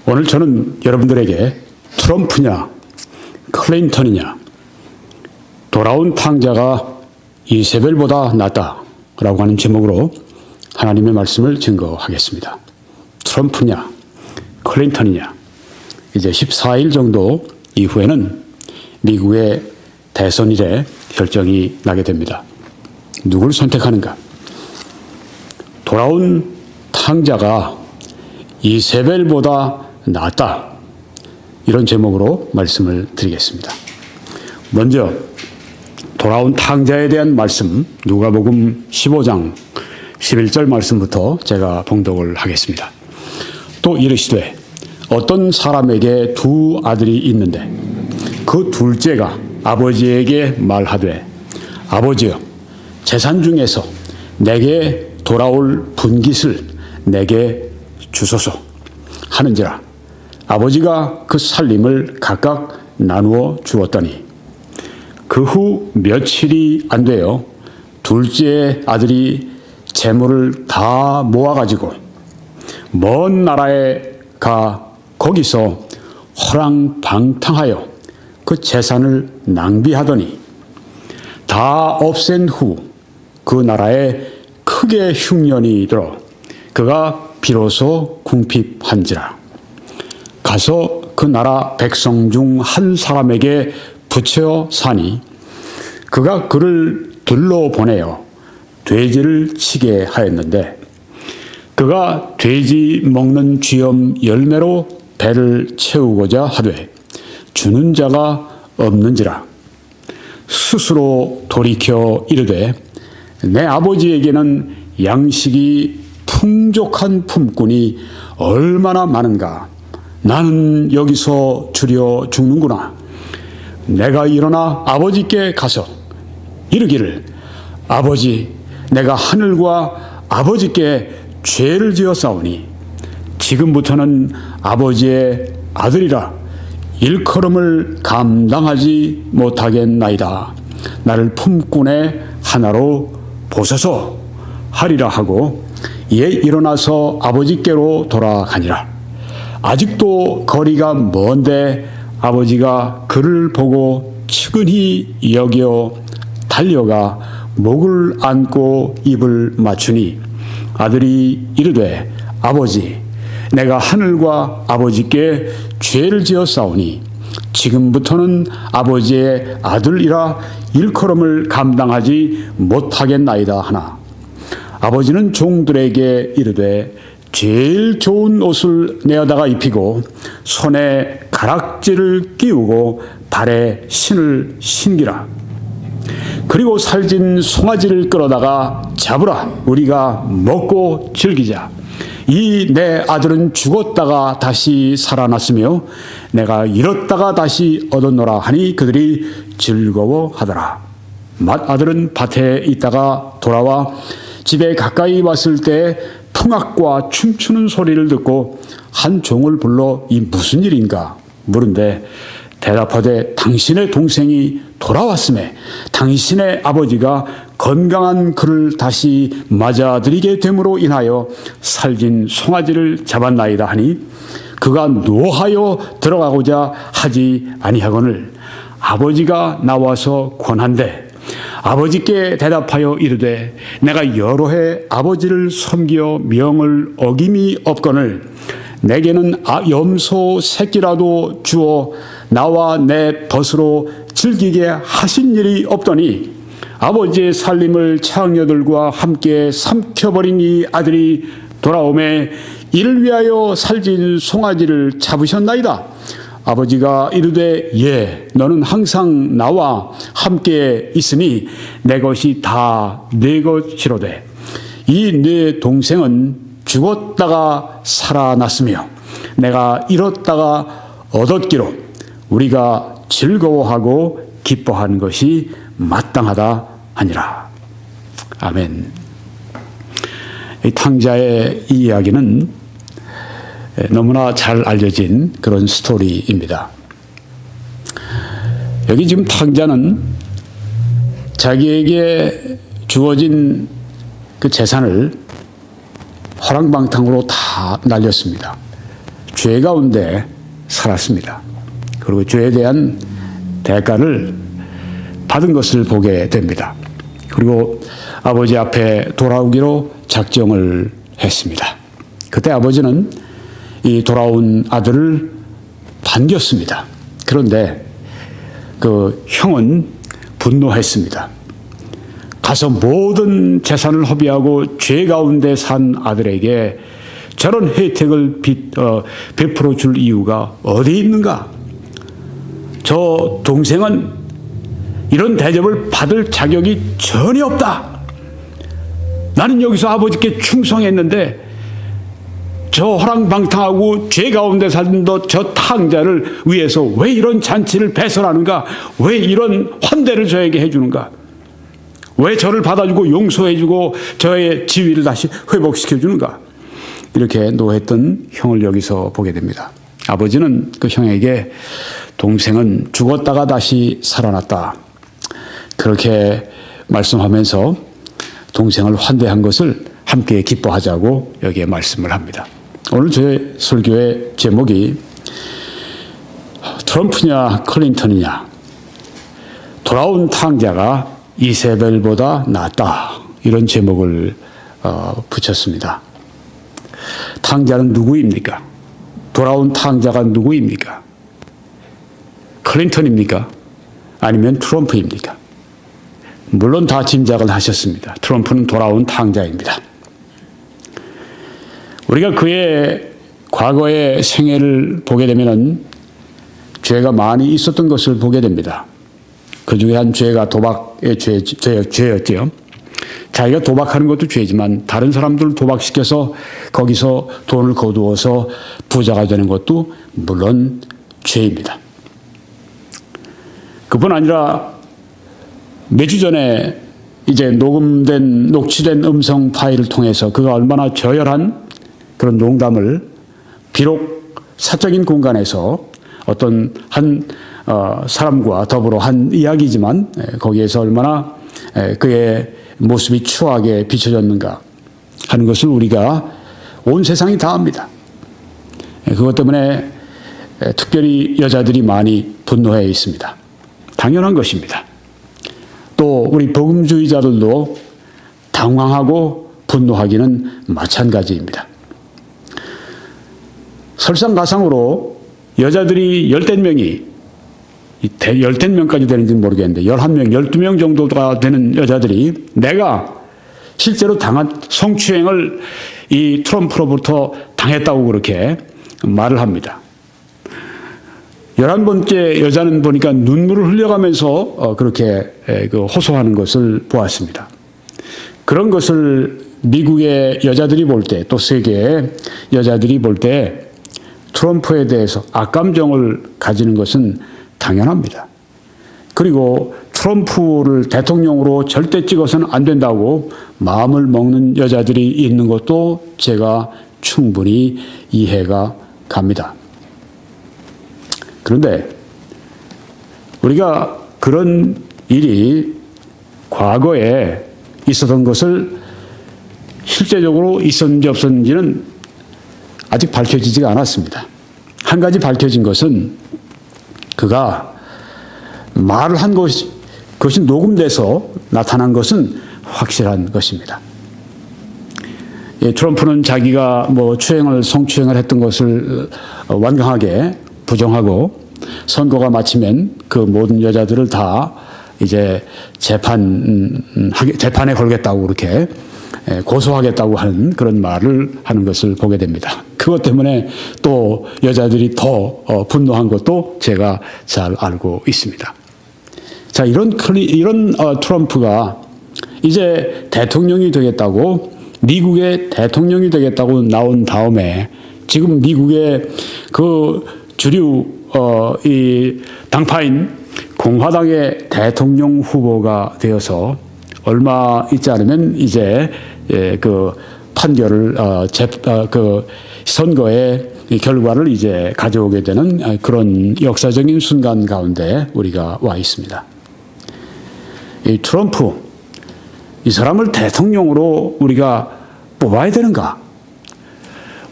오늘 저는 여러분들에게 트럼프냐 클린턴이냐, 돌아온 탕자가 이세벨보다 낫다라고 하는 제목으로 하나님의 말씀을 증거하겠습니다. 트럼프냐 클린턴이냐. 이제 14일 정도 이후에는 미국의 대선일에 결정이 나게 됩니다. 누굴 선택하는가? 돌아온 탕자가 이세벨보다 낫다, 이런 제목으로 말씀을 드리겠습니다. 먼저 돌아온 탕자에 대한 말씀, 누가복음 15장 11절 말씀부터 제가 봉독을 하겠습니다. 또 이르시되 어떤 사람에게 두 아들이 있는데 그 둘째가 아버지에게 말하되 아버지여, 재산 중에서 내게 돌아올 분깃을 내게 주소서 하는지라. 아버지가 그 살림을 각각 나누어 주었더니 그 후 며칠이 안 되어 둘째 아들이 재물을 다 모아가지고 먼 나라에 가 거기서 허랑방탕하여 그 재산을 낭비하더니 다 없앤 후 그 나라에 크게 흉년이 들어 그가 비로소 궁핍한지라. 가서 그 나라 백성 중 한 사람에게 붙여 사니 그가 그를 들러 보내어 돼지를 치게 하였는데 그가 돼지 먹는 쥐염 열매로 배를 채우고자 하되 주는 자가 없는지라. 스스로 돌이켜 이르되 내 아버지에게는 양식이 풍족한 품꾼이 얼마나 많은가. 나는 여기서 주려 죽는구나. 내가 일어나 아버지께 가서 이르기를 아버지, 내가 하늘과 아버지께 죄를 지었사오니 지금부터는 아버지의 아들이라 일컬음을 감당하지 못하겠나이다. 나를 품꾼의 하나로 보소서 하리라 하고 이에 일어나서 아버지께로 돌아가니라. 아직도 거리가 먼데 아버지가 그를 보고 측은히 여겨 달려가 목을 안고 입을 맞추니 아들이 이르되 아버지, 내가 하늘과 아버지께 죄를 지었사오니 지금부터는 아버지의 아들이라 일컬음을 감당하지 못하겠나이다 하나 아버지는 종들에게 이르되 제일 좋은 옷을 내어다가 입히고 손에 가락지를 끼우고 발에 신을 신기라. 그리고 살진 송아지를 끌어다가 잡으라. 우리가 먹고 즐기자. 이 내 아들은 죽었다가 다시 살아났으며 내가 잃었다가 다시 얻었노라 하니 그들이 즐거워하더라. 맏아들은 밭에 있다가 돌아와 집에 가까이 왔을 때 풍악과 춤추는 소리를 듣고 한 종을 불러 이 무슨 일인가 물은데 대답하되 당신의 동생이 돌아왔음에 당신의 아버지가 건강한 그를 다시 맞아들이게 됨으로 인하여 살진 송아지를 잡았나이다 하니 그가 노하여 들어가고자 하지 아니하거늘 아버지가 나와서 권한대 아버지께 대답하여 이르되 내가 여러 해 아버지를 섬기어 명을 어김이 없거늘 내게는 염소 새끼라도 주어 나와 내 벗으로 즐기게 하신 일이 없더니 아버지의 살림을 창녀들과 함께 삼켜버린 이 아들이 돌아오매 이를 위하여 살진 송아지를 잡으셨나이다. 아버지가 이르되 예, 너는 항상 나와 함께 있으니 내 것이 다 네 것이로되 이 네 동생은 죽었다가 살아났으며 내가 잃었다가 얻었기로 우리가 즐거워하고 기뻐하는 것이 마땅하다 하니라. 아멘. 이 탕자의 이 이야기는 너무나 잘 알려진 그런 스토리입니다. 여기 지금 탕자는 자기에게 주어진 그 재산을 허랑방탕으로 다 날렸습니다. 죄 가운데 살았습니다. 그리고 죄에 대한 대가를 받은 것을 보게 됩니다. 그리고 아버지 앞에 돌아오기로 작정을 했습니다. 그때 아버지는 이 돌아온 아들을 반겼습니다. 그런데 그 형은 분노했습니다. 가서 모든 재산을 허비하고 죄 가운데 산 아들에게 저런 혜택을 베풀어 줄 이유가 어디 있는가? 저 동생은 이런 대접을 받을 자격이 전혀 없다. 나는 여기서 아버지께 충성했는데 저 허랑방탕하고 죄 가운데 사는 저 탕자를 위해서 왜 이런 잔치를 배설하는가? 왜 이런 환대를 저에게 해주는가? 왜 저를 받아주고 용서해주고 저의 지위를 다시 회복시켜주는가? 이렇게 노했던 형을 여기서 보게 됩니다. 아버지는 그 형에게 동생은 죽었다가 다시 살아났다. 그렇게 말씀하면서 동생을 환대한 것을 함께 기뻐하자고 여기에 말씀을 합니다. 오늘 제 설교의 제목이 트럼프냐 클린턴이냐, 돌아온 탕자가 이세벨보다 낫다, 이런 제목을 붙였습니다. 탕자는 누구입니까? 돌아온 탕자가 누구입니까? 클린턴입니까? 아니면 트럼프입니까? 물론 다 짐작을 하셨습니다. 트럼프는 돌아온 탕자입니다. 우리가 그의 과거의 생애를 보게 되면은 죄가 많이 있었던 것을 보게 됩니다. 그 중에 한 죄가 도박의 죄였죠. 자기가 도박하는 것도 죄지만 다른 사람들을 도박시켜서 거기서 돈을 거두어서 부자가 되는 것도 물론 죄입니다. 그뿐 아니라 몇 주 전에 이제 녹취된 음성 파일을 통해서 그가 얼마나 저열한 그런 농담을 비록 사적인 공간에서 어떤 한 사람과 더불어 한 이야기지만 거기에서 얼마나 그의 모습이 추하게 비춰졌는가 하는 것을 우리가 온 세상이 다 압니다. 그것 때문에 특별히 여자들이 많이 분노해 있습니다. 당연한 것입니다. 또 우리 복음주의자들도 당황하고 분노하기는 마찬가지입니다. 설상가상으로 여자들이 열댓 명이, 열댓 명까지 되는지는 모르겠는데 11명, 12명 정도가 되는 여자들이 내가 실제로 당한 성추행을 이 트럼프로부터 당했다고 그렇게 말을 합니다. 11번째 여자는 보니까 눈물을 흘려가면서 그렇게 호소하는 것을 보았습니다. 그런 것을 미국의 여자들이 볼 때, 또 세계의 여자들이 볼 때 트럼프에 대해서 악감정을 가지는 것은 당연합니다. 그리고 트럼프를 대통령으로 절대 찍어서는 안 된다고 마음을 먹는 여자들이 있는 것도 제가 충분히 이해가 갑니다. 그런데 우리가 그런 일이 과거에 있었던 것을 실제적으로 있었는지 없었는지는 아직 밝혀지지가 않았습니다. 한 가지 밝혀진 것은 그가 말을 한 것이 녹음돼서 나타난 것은 확실한 것입니다. 트럼프는 자기가 성추행을 했던 것을 완강하게 부정하고 선거가 마치면 그 모든 여자들을 다 이제 재판에 걸겠다고 그렇게 고소하겠다고 하는 그런 말을 하는 것을 보게 됩니다. 그것 때문에 또 여자들이 더 분노한 것도 제가 잘 알고 있습니다. 자, 이런 트럼프가 이제 대통령이 되겠다고, 미국의 대통령이 되겠다고 나온 다음에 지금 미국의 그 주류 이 당파인 공화당의 대통령 후보가 되어서 얼마 있지 않으면 이제 그 판결을 그 선거의 결과를 이제 가져오게 되는 그런 역사적인 순간 가운데 우리가 와 있습니다. 이 트럼프, 이 사람을 대통령으로 우리가 뽑아야 되는가?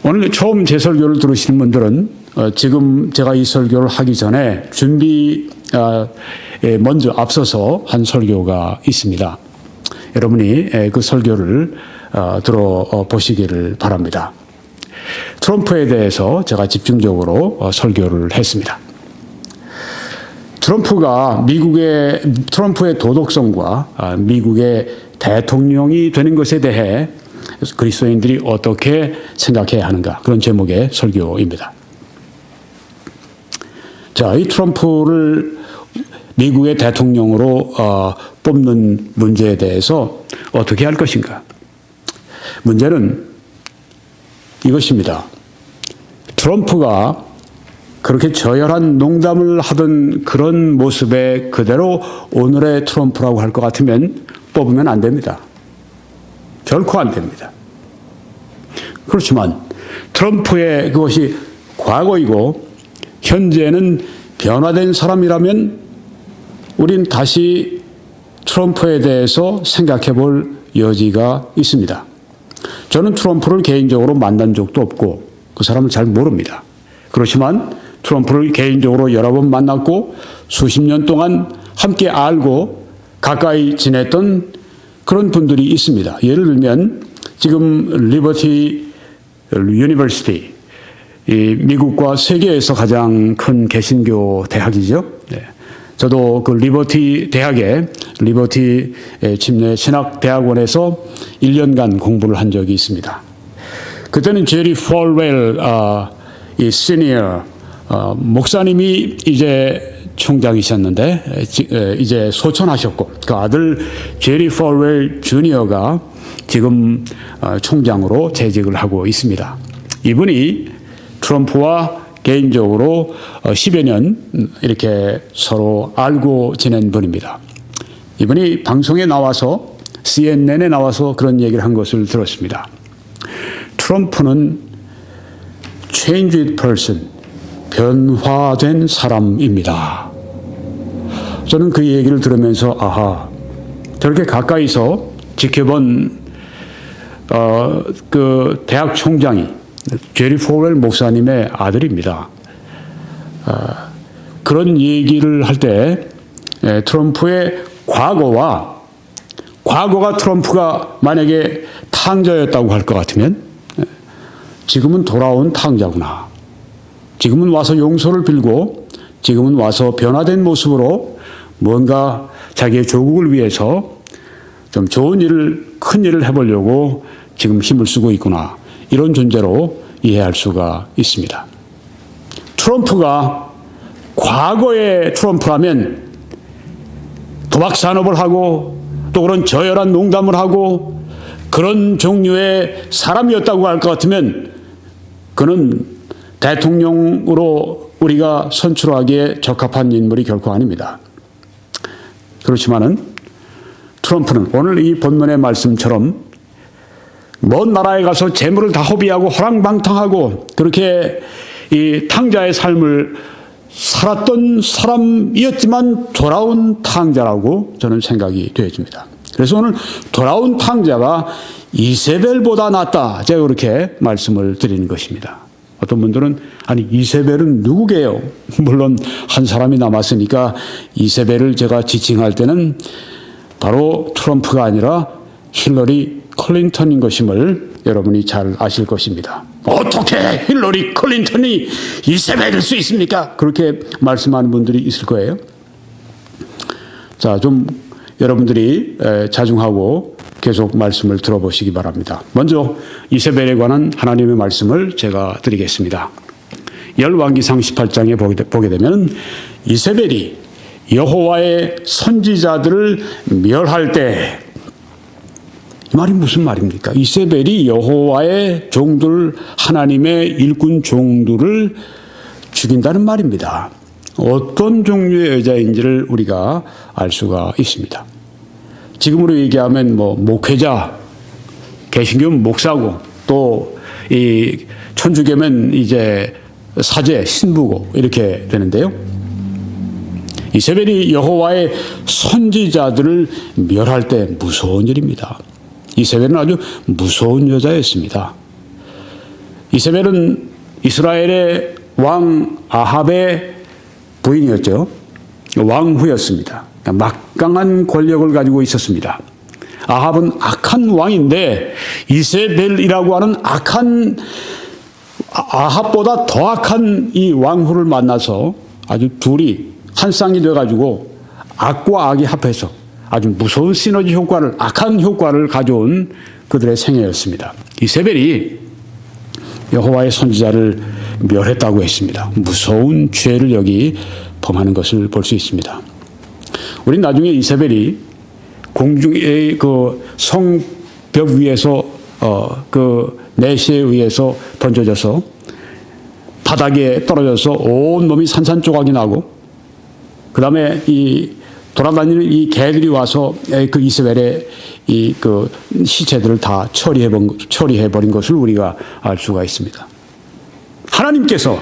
오늘 처음 제 설교를 들으시는 분들은 지금 제가 이 설교를 하기 전에 먼저 앞서서 한 설교가 있습니다. 여러분이 그 설교를 들어보시기를 바랍니다. 트럼프에 대해서 제가 집중적으로 설교를 했습니다. 트럼프의 도덕성과 미국의 대통령이 되는 것에 대해 그리스도인들이 어떻게 생각해야 하는가, 그런 제목의 설교입니다. 자, 이 트럼프를 미국의 대통령으로 뽑는 문제에 대해서 어떻게 할 것인가? 문제는 이것입니다. 트럼프가 그렇게 저열한 농담을 하던 그런 모습에 그대로 오늘의 트럼프라고 할 것 같으면 뽑으면 안 됩니다. 결코 안 됩니다. 그렇지만 트럼프의 그것이 과거이고 현재는 변화된 사람이라면 우린 다시 트럼프에 대해서 생각해 볼 여지가 있습니다. 저는 트럼프를 개인적으로 만난 적도 없고 그 사람을 잘 모릅니다. 그렇지만 트럼프를 개인적으로 여러 번 만났고 수십 년 동안 함께 알고 가까이 지냈던 그런 분들이 있습니다. 예를 들면 지금 리버티 유니버시티, 미국과 세계에서 가장 큰 개신교 대학이죠. 네. 저도 그 리버티 대학에 리버티 침례 신학대학원에서 1년간 공부를 한 적이 있습니다. 그때는 제리 폴웰 이 시니어 목사님이 이제 총장이셨는데 이제 소천하셨고 그 아들 제리 폴웰 주니어가 지금 총장으로 재직을 하고 있습니다. 이분이 트럼프와 개인적으로 10여 년 이렇게 서로 알고 지낸 분입니다. 이분이 방송에 나와서 CNN에 나와서 그런 얘기를 한 것을 들었습니다. 트럼프는 changed person, 변화된 사람입니다. 저는 그 얘기를 들으면서 아하, 저렇게 가까이서 지켜본 그 대학 총장이 제리 폴웰 목사님의 아들입니다. 그런 얘기를 할 때 트럼프의 과거가 트럼프가 만약에 탕자였다고 할 것 같으면 지금은 돌아온 탕자구나. 지금은 와서 용서를 빌고 지금은 와서 변화된 모습으로 뭔가 자기의 조국을 위해서 좀 좋은 일을, 큰 일을 해보려고 지금 힘을 쓰고 있구나. 이런 존재로 이해할 수가 있습니다. 트럼프가 과거의 트럼프라면 도박 산업을 하고 또 그런 저열한 농담을 하고 그런 종류의 사람이었다고 할 것 같으면 그는 대통령으로 우리가 선출하기에 적합한 인물이 결코 아닙니다. 그렇지만은 트럼프는 오늘 이 본문의 말씀처럼 먼 나라에 가서 재물을 다 허비하고 호랑방탕하고 그렇게 이 탕자의 삶을 살았던 사람이었지만 돌아온 탕자라고 저는 생각이 되어집니다. 그래서 오늘 돌아온 탕자가 이세벨보다 낫다. 제가 그렇게 말씀을 드리는 것입니다. 어떤 분들은 아니 이세벨은 누구게요? 물론 한 사람이 남았으니까 이세벨을 제가 지칭할 때는 바로 트럼프가 아니라 힐러리 클린턴인 것임을 여러분이 잘 아실 것입니다. 어떻게 힐러리 클린턴이 이세벨일 수 있습니까? 그렇게 말씀하는 분들이 있을 거예요. 자, 좀 여러분들이 자중하고 계속 말씀을 들어보시기 바랍니다. 먼저 이세벨에 관한 하나님의 말씀을 제가 드리겠습니다. 열왕기상 18장에 보게 되면 이세벨이 여호와의 선지자들을 멸할 때, 이 말이 무슨 말입니까? 이세벨이 여호와의 종들, 하나님의 일꾼 종들을 죽인다는 말입니다. 어떤 종류의 여자인지를 우리가 알 수가 있습니다. 지금으로 얘기하면 뭐 목회자, 개신교는 목사고 또 이 천주교면 이제 사제, 신부고 이렇게 되는데요. 이세벨이 여호와의 선지자들을 멸할 때 무서운 일입니다. 이세벨은 아주 무서운 여자였습니다. 이세벨은 이스라엘의 왕 아합의 부인이었죠. 왕후였습니다. 막강한 권력을 가지고 있었습니다. 아합은 악한 왕인데 이세벨이라고 하는 악한 아합보다 더 악한 이 왕후를 만나서 아주 둘이 한 쌍이 돼가지고 악과 악이 합해서 아주 무서운 시너지 효과를, 악한 효과를 가져온 그들의 생애였습니다. 이세벨이 여호와의 선지자를 멸했다고 했습니다. 무서운 죄를 여기 범하는 것을 볼 수 있습니다. 우린 나중에 이세벨이 공중의 그 성벽 위에서 그 내시에 의해서 던져져서 바닥에 떨어져서 온 몸이 산산조각이 나고, 그 다음에 이 돌아다니는 이 개들이 와서 그 이세벨의 이 그 시체들을 다 처리해버린 것을 우리가 알 수가 있습니다. 하나님께서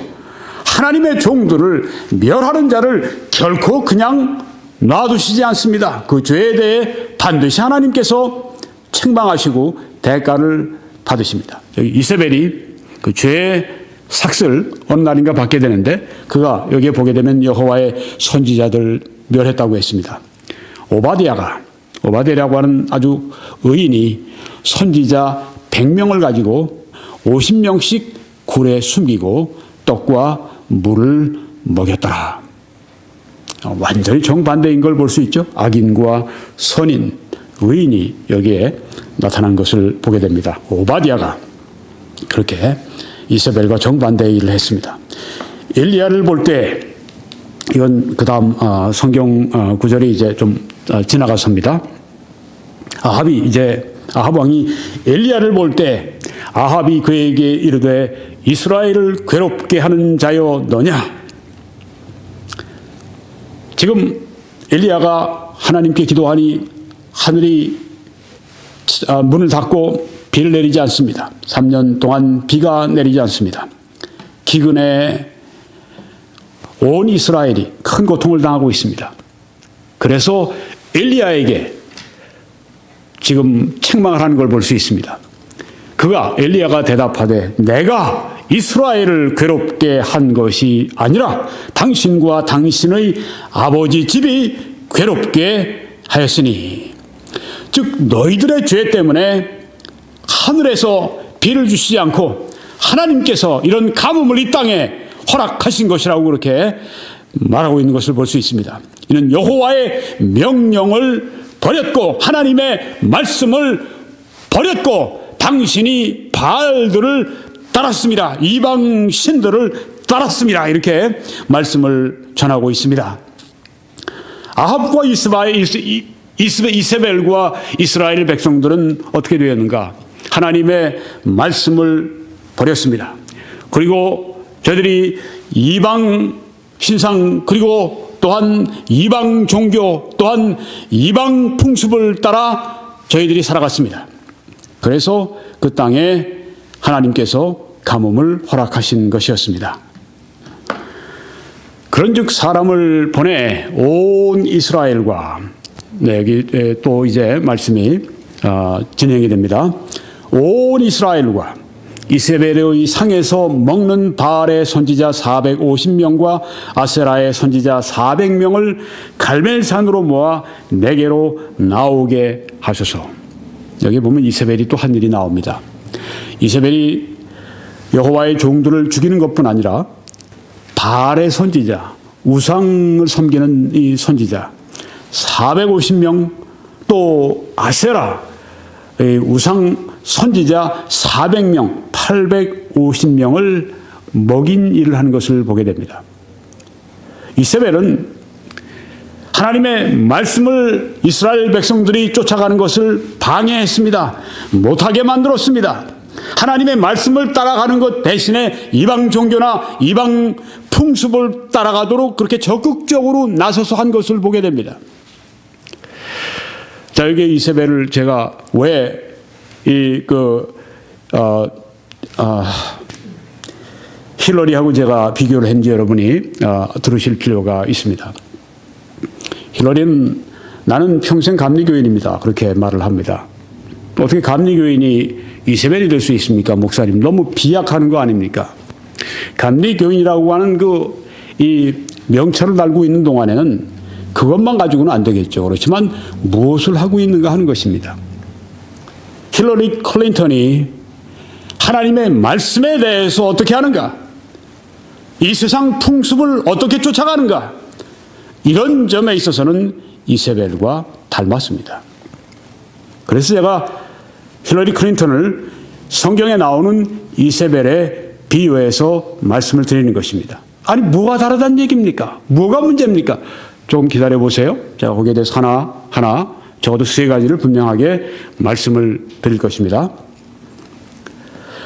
하나님의 종들을 멸하는 자를 결코 그냥 놔두시지 않습니다. 그 죄에 대해 반드시 하나님께서 책망하시고 대가를 받으십니다. 여기 이세벨이 그 죄의 삭을 어느 날인가 받게 되는데, 그가 여기에 보게 되면 여호와의 선지자들 멸했다고 했습니다. 오바댜라고 하는 아주 의인이 선지자 100명을 가지고 50명씩 굴에 숨기고 떡과 물을 먹였더라. 완전히 정반대인 걸 볼 수 있죠. 악인과 선인, 의인이 여기에 나타난 것을 보게 됩니다. 오바댜가 그렇게 이세벨과 정반대의 일을 했습니다. 엘리야를 볼 때, 이건 그 다음 성경 구절이 이제 좀 지나갔습니다. 아합 왕이 엘리야를 볼 때 아합이 그에게 이르되 이스라엘을 괴롭게 하는 자여 너냐? 지금 엘리야가 하나님께 기도하니 하늘이 문을 닫고 비를 내리지 않습니다. 3년 동안 비가 내리지 않습니다. 기근에 온 이스라엘이 큰 고통을 당하고 있습니다. 그래서 엘리야에게 지금 책망을 하는 걸 볼 수 있습니다. 엘리야가 대답하되 내가 이스라엘을 괴롭게 한 것이 아니라 당신과 당신의 아버지 집이 괴롭게 하였으니, 즉 너희들의 죄 때문에 하늘에서 비를 주시지 않고 하나님께서 이런 가뭄을 이 땅에 허락하신 것이라고 그렇게 말하고 있는 것을 볼 수 있습니다. 이는 여호와의 명령을 버렸고 하나님의 말씀을 버렸고 당신이 바알들을 따랐습니다. 이방 신들을 따랐습니다. 이렇게 말씀을 전하고 있습니다. 아합과 이세벨과 이스라엘 백성들은 어떻게 되었는가? 하나님의 말씀을 버렸습니다. 그리고 저희들이 이방 신상, 그리고 또한 이방 종교, 또한 이방 풍습을 따라 저희들이 살아갔습니다. 그래서 그 땅에 하나님께서 가뭄을 허락하신 것이었습니다. 그런즉 사람을 보내 온 이스라엘과, 여기 또 이제 말씀이 진행이 됩니다. 온 이스라엘과 이세벨의 상에서 먹는 바알의 선지자 450명과 아세라의 선지자 400명을 갈멜산으로 모아 내게로 나오게 하소서. 여기 보면 이세벨이 또 한 일이 나옵니다. 이세벨이 여호와의 종들을 죽이는 것뿐 아니라 바알의 선지자, 우상을 섬기는 이 선지자 450명, 또 아세라 우상 선지자 400명, 850명을 먹인 일을 하는 것을 보게 됩니다. 이세벨은 하나님의 말씀을 이스라엘 백성들이 쫓아가는 것을 방해했습니다. 못하게 만들었습니다. 하나님의 말씀을 따라가는 것 대신에 이방 종교나 이방 풍습을 따라가도록 그렇게 적극적으로 나서서 한 것을 보게 됩니다. 자, 여기 이세벨을 제가 왜 힐러리하고 제가 비교를 했는지 여러분이 들으실 필요가 있습니다. 힐러리는 나는 평생 감리교인입니다. 그렇게 말을 합니다. 어떻게 감리교인이 이세벨이 될 수 있습니까? 목사님 너무 비약하는 거 아닙니까? 감리 교인이라고 하는 이 명찰을 달고 있는 동안에는 그것만 가지고는 안 되겠죠. 그렇지만 무엇을 하고 있는가 하는 것입니다. 힐러리 클린턴이 하나님의 말씀에 대해서 어떻게 하는가? 이 세상 풍습을 어떻게 쫓아가는가? 이런 점에 있어서는 이세벨과 닮았습니다. 그래서 제가 힐러리 클린턴을 성경에 나오는 이세벨에 비유해서 말씀을 드리는 것입니다. 아니 뭐가 다르다는 얘기입니까? 뭐가 문제입니까? 좀 기다려 보세요. 제가 거기에 대해서 하나하나 적어도 3가지를 분명하게 말씀을 드릴 것입니다.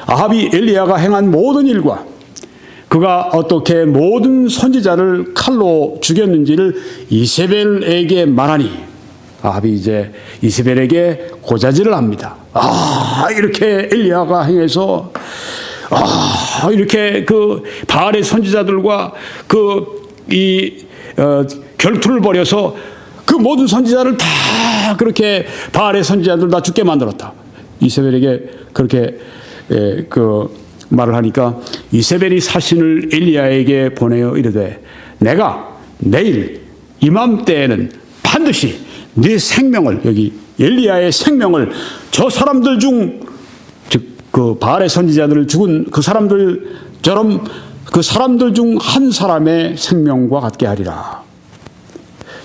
아합이 엘리야가 행한 모든 일과 그가 어떻게 모든 선지자를 칼로 죽였는지를 이세벨에게 말하니 아합이 이제 이세벨에게 고자질을 합니다. 이렇게 엘리야가 행해서 이렇게 바알의 선지자들과 결투를 벌여서 그 모든 선지자를 다 그렇게 바알의 선지자들 다 죽게 만들었다. 이세벨에게 그렇게 말을 하니까 이세벨이 사신을 엘리야에게 보내어 이르되 내가 내일 이맘때에는 반드시 네 생명을 여기 엘리야의 생명을 저 사람들 중 즉 그 바알의 선지자들을 죽은 그 사람들처럼 그 사람들 중 한 사람의 생명과 같게 하리라.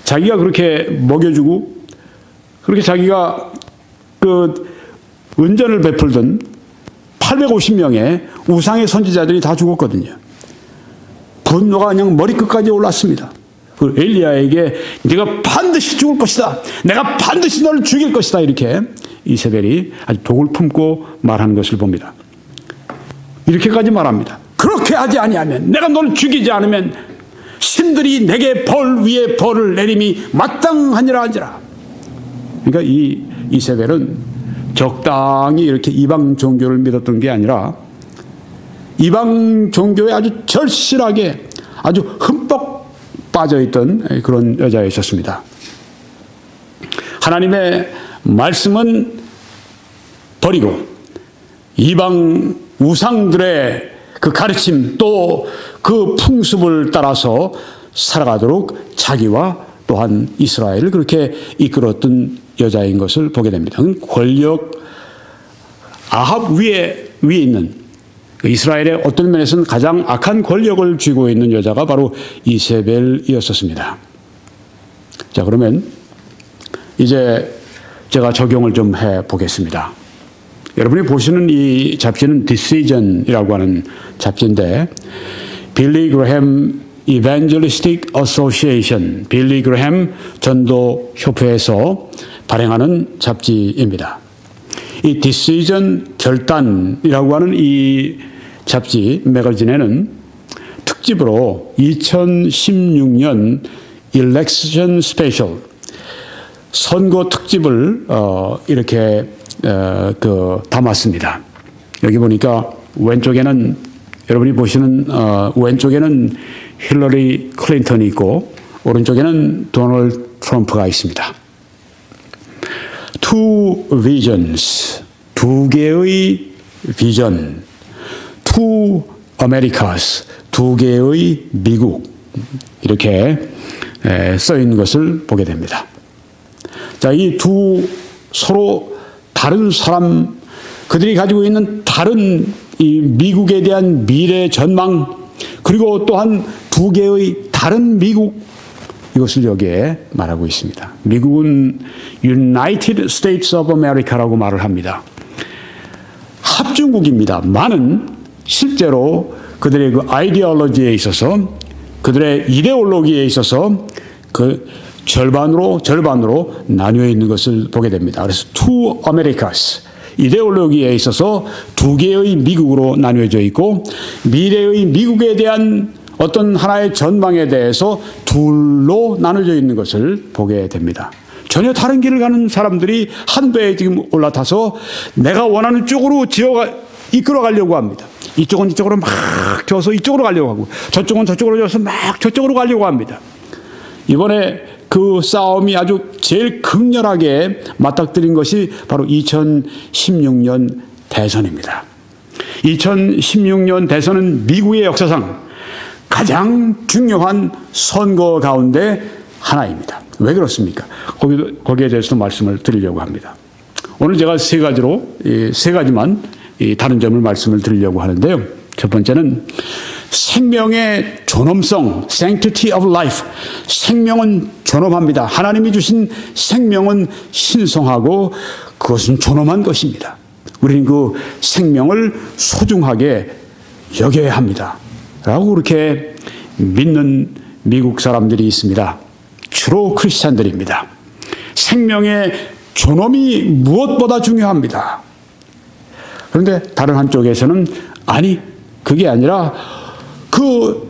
자기가 그렇게 먹여주고 그렇게 자기가 은전을 베풀던 850명의 우상의 선지자들이 다 죽었거든요. 분노가 그냥 머리끝까지 올랐습니다. 그 엘리야에게 네가 반드시 죽을 것이다. 내가 반드시 너를 죽일 것이다. 이렇게 이세벨이 아주 독을 품고 말하는 것을 봅니다. 이렇게까지 말합니다. 그렇게 하지 아니하면 내가 너를 죽이지 않으면 신들이 내게 벌 위에 벌을 내림이 마땅하니라 하니라. 그러니까 이 이세벨은 적당히 이렇게 이방 종교를 믿었던 게 아니라 이방 종교에 아주 절실하게 아주 흠뻑 빠져있던 그런 여자였었습니다. 하나님의 말씀은 버리고 이방 우상들의 그 가르침 또 그 풍습을 따라서 살아가도록 자기와 또한 이스라엘을 그렇게 이끌었던 여자인 것을 보게 됩니다. 권력 아합 위에 있는 이스라엘의 어떤 면에서는 가장 악한 권력을 쥐고 있는 여자가 바로 이세벨이었었습니다. 자, 그러면 이제 제가 적용을 좀 해보겠습니다. 여러분이 보시는 이 잡지는 디시전이라고 하는 잡지인데 빌리 그레햄 이벤젤리스틱 어소시에이션 빌리 그레햄 전도 협회에서 발행하는 잡지입니다. 이 디시전 결단이라고 하는 이 잡지 매거진에는 특집으로 2016년 일렉션 스페셜 선거 특집을 이렇게 담았습니다. 여기 보니까 왼쪽에는 여러분이 보시는 왼쪽에는 힐러리 클린턴이 있고 오른쪽에는 도널드 트럼프가 있습니다. Two visions, 2개의 비전, two Americas, 2개의 미국 이렇게 써 있는 것을 보게 됩니다. 자, 이 서로 다른 사람, 그들이 가지고 있는 다른 이 미국에 대한 미래 전망, 그리고 또한 2개의 다른 미국, 이것을 여기에 말하고 있습니다. 미국은 United States of America라고 말을 합니다. 합중국입니다만은 실제로 그들의 그 아이디올로지에 있어서 그들의 이데올로기에 있어서 그 절반으로 나뉘어 있는 것을 보게 됩니다. 그래서 Two Americas, 이데올로기에 있어서 2개의 미국으로 나뉘어져 있고 미래의 미국에 대한 어떤 하나의 전망에 대해서 둘로 나눠져 있는 것을 보게 됩니다. 전혀 다른 길을 가는 사람들이 한 배에 지금 올라타서 내가 원하는 쪽으로 이끌어가려고 합니다. 이쪽은 이쪽으로 막 져서 이쪽으로 가려고 하고 저쪽은 저쪽으로 져서 막 저쪽으로 가려고 합니다. 이번에 그 싸움이 아주 제일 극렬하게 맞닥뜨린 것이 바로 2016년 대선입니다. 2016년 대선은 미국의 역사상 가장 중요한 선거 가운데 하나입니다. 왜 그렇습니까? 거기에 대해서도 말씀을 드리려고 합니다. 오늘 제가 세 가지만 다른 점을 말씀을 드리려고 하는데요. 첫 번째는 생명의 존엄성, sanctity of life. 생명은 존엄합니다. 하나님이 주신 생명은 신성하고 그것은 존엄한 것입니다. 우리는 그 생명을 소중하게 여겨야 합니다. 라고 그렇게 믿는 미국 사람들이 있습니다. 주로 크리스찬들입니다. 생명의 존엄이 무엇보다 중요합니다. 그런데 다른 한쪽에서는 아니, 그게 아니라 그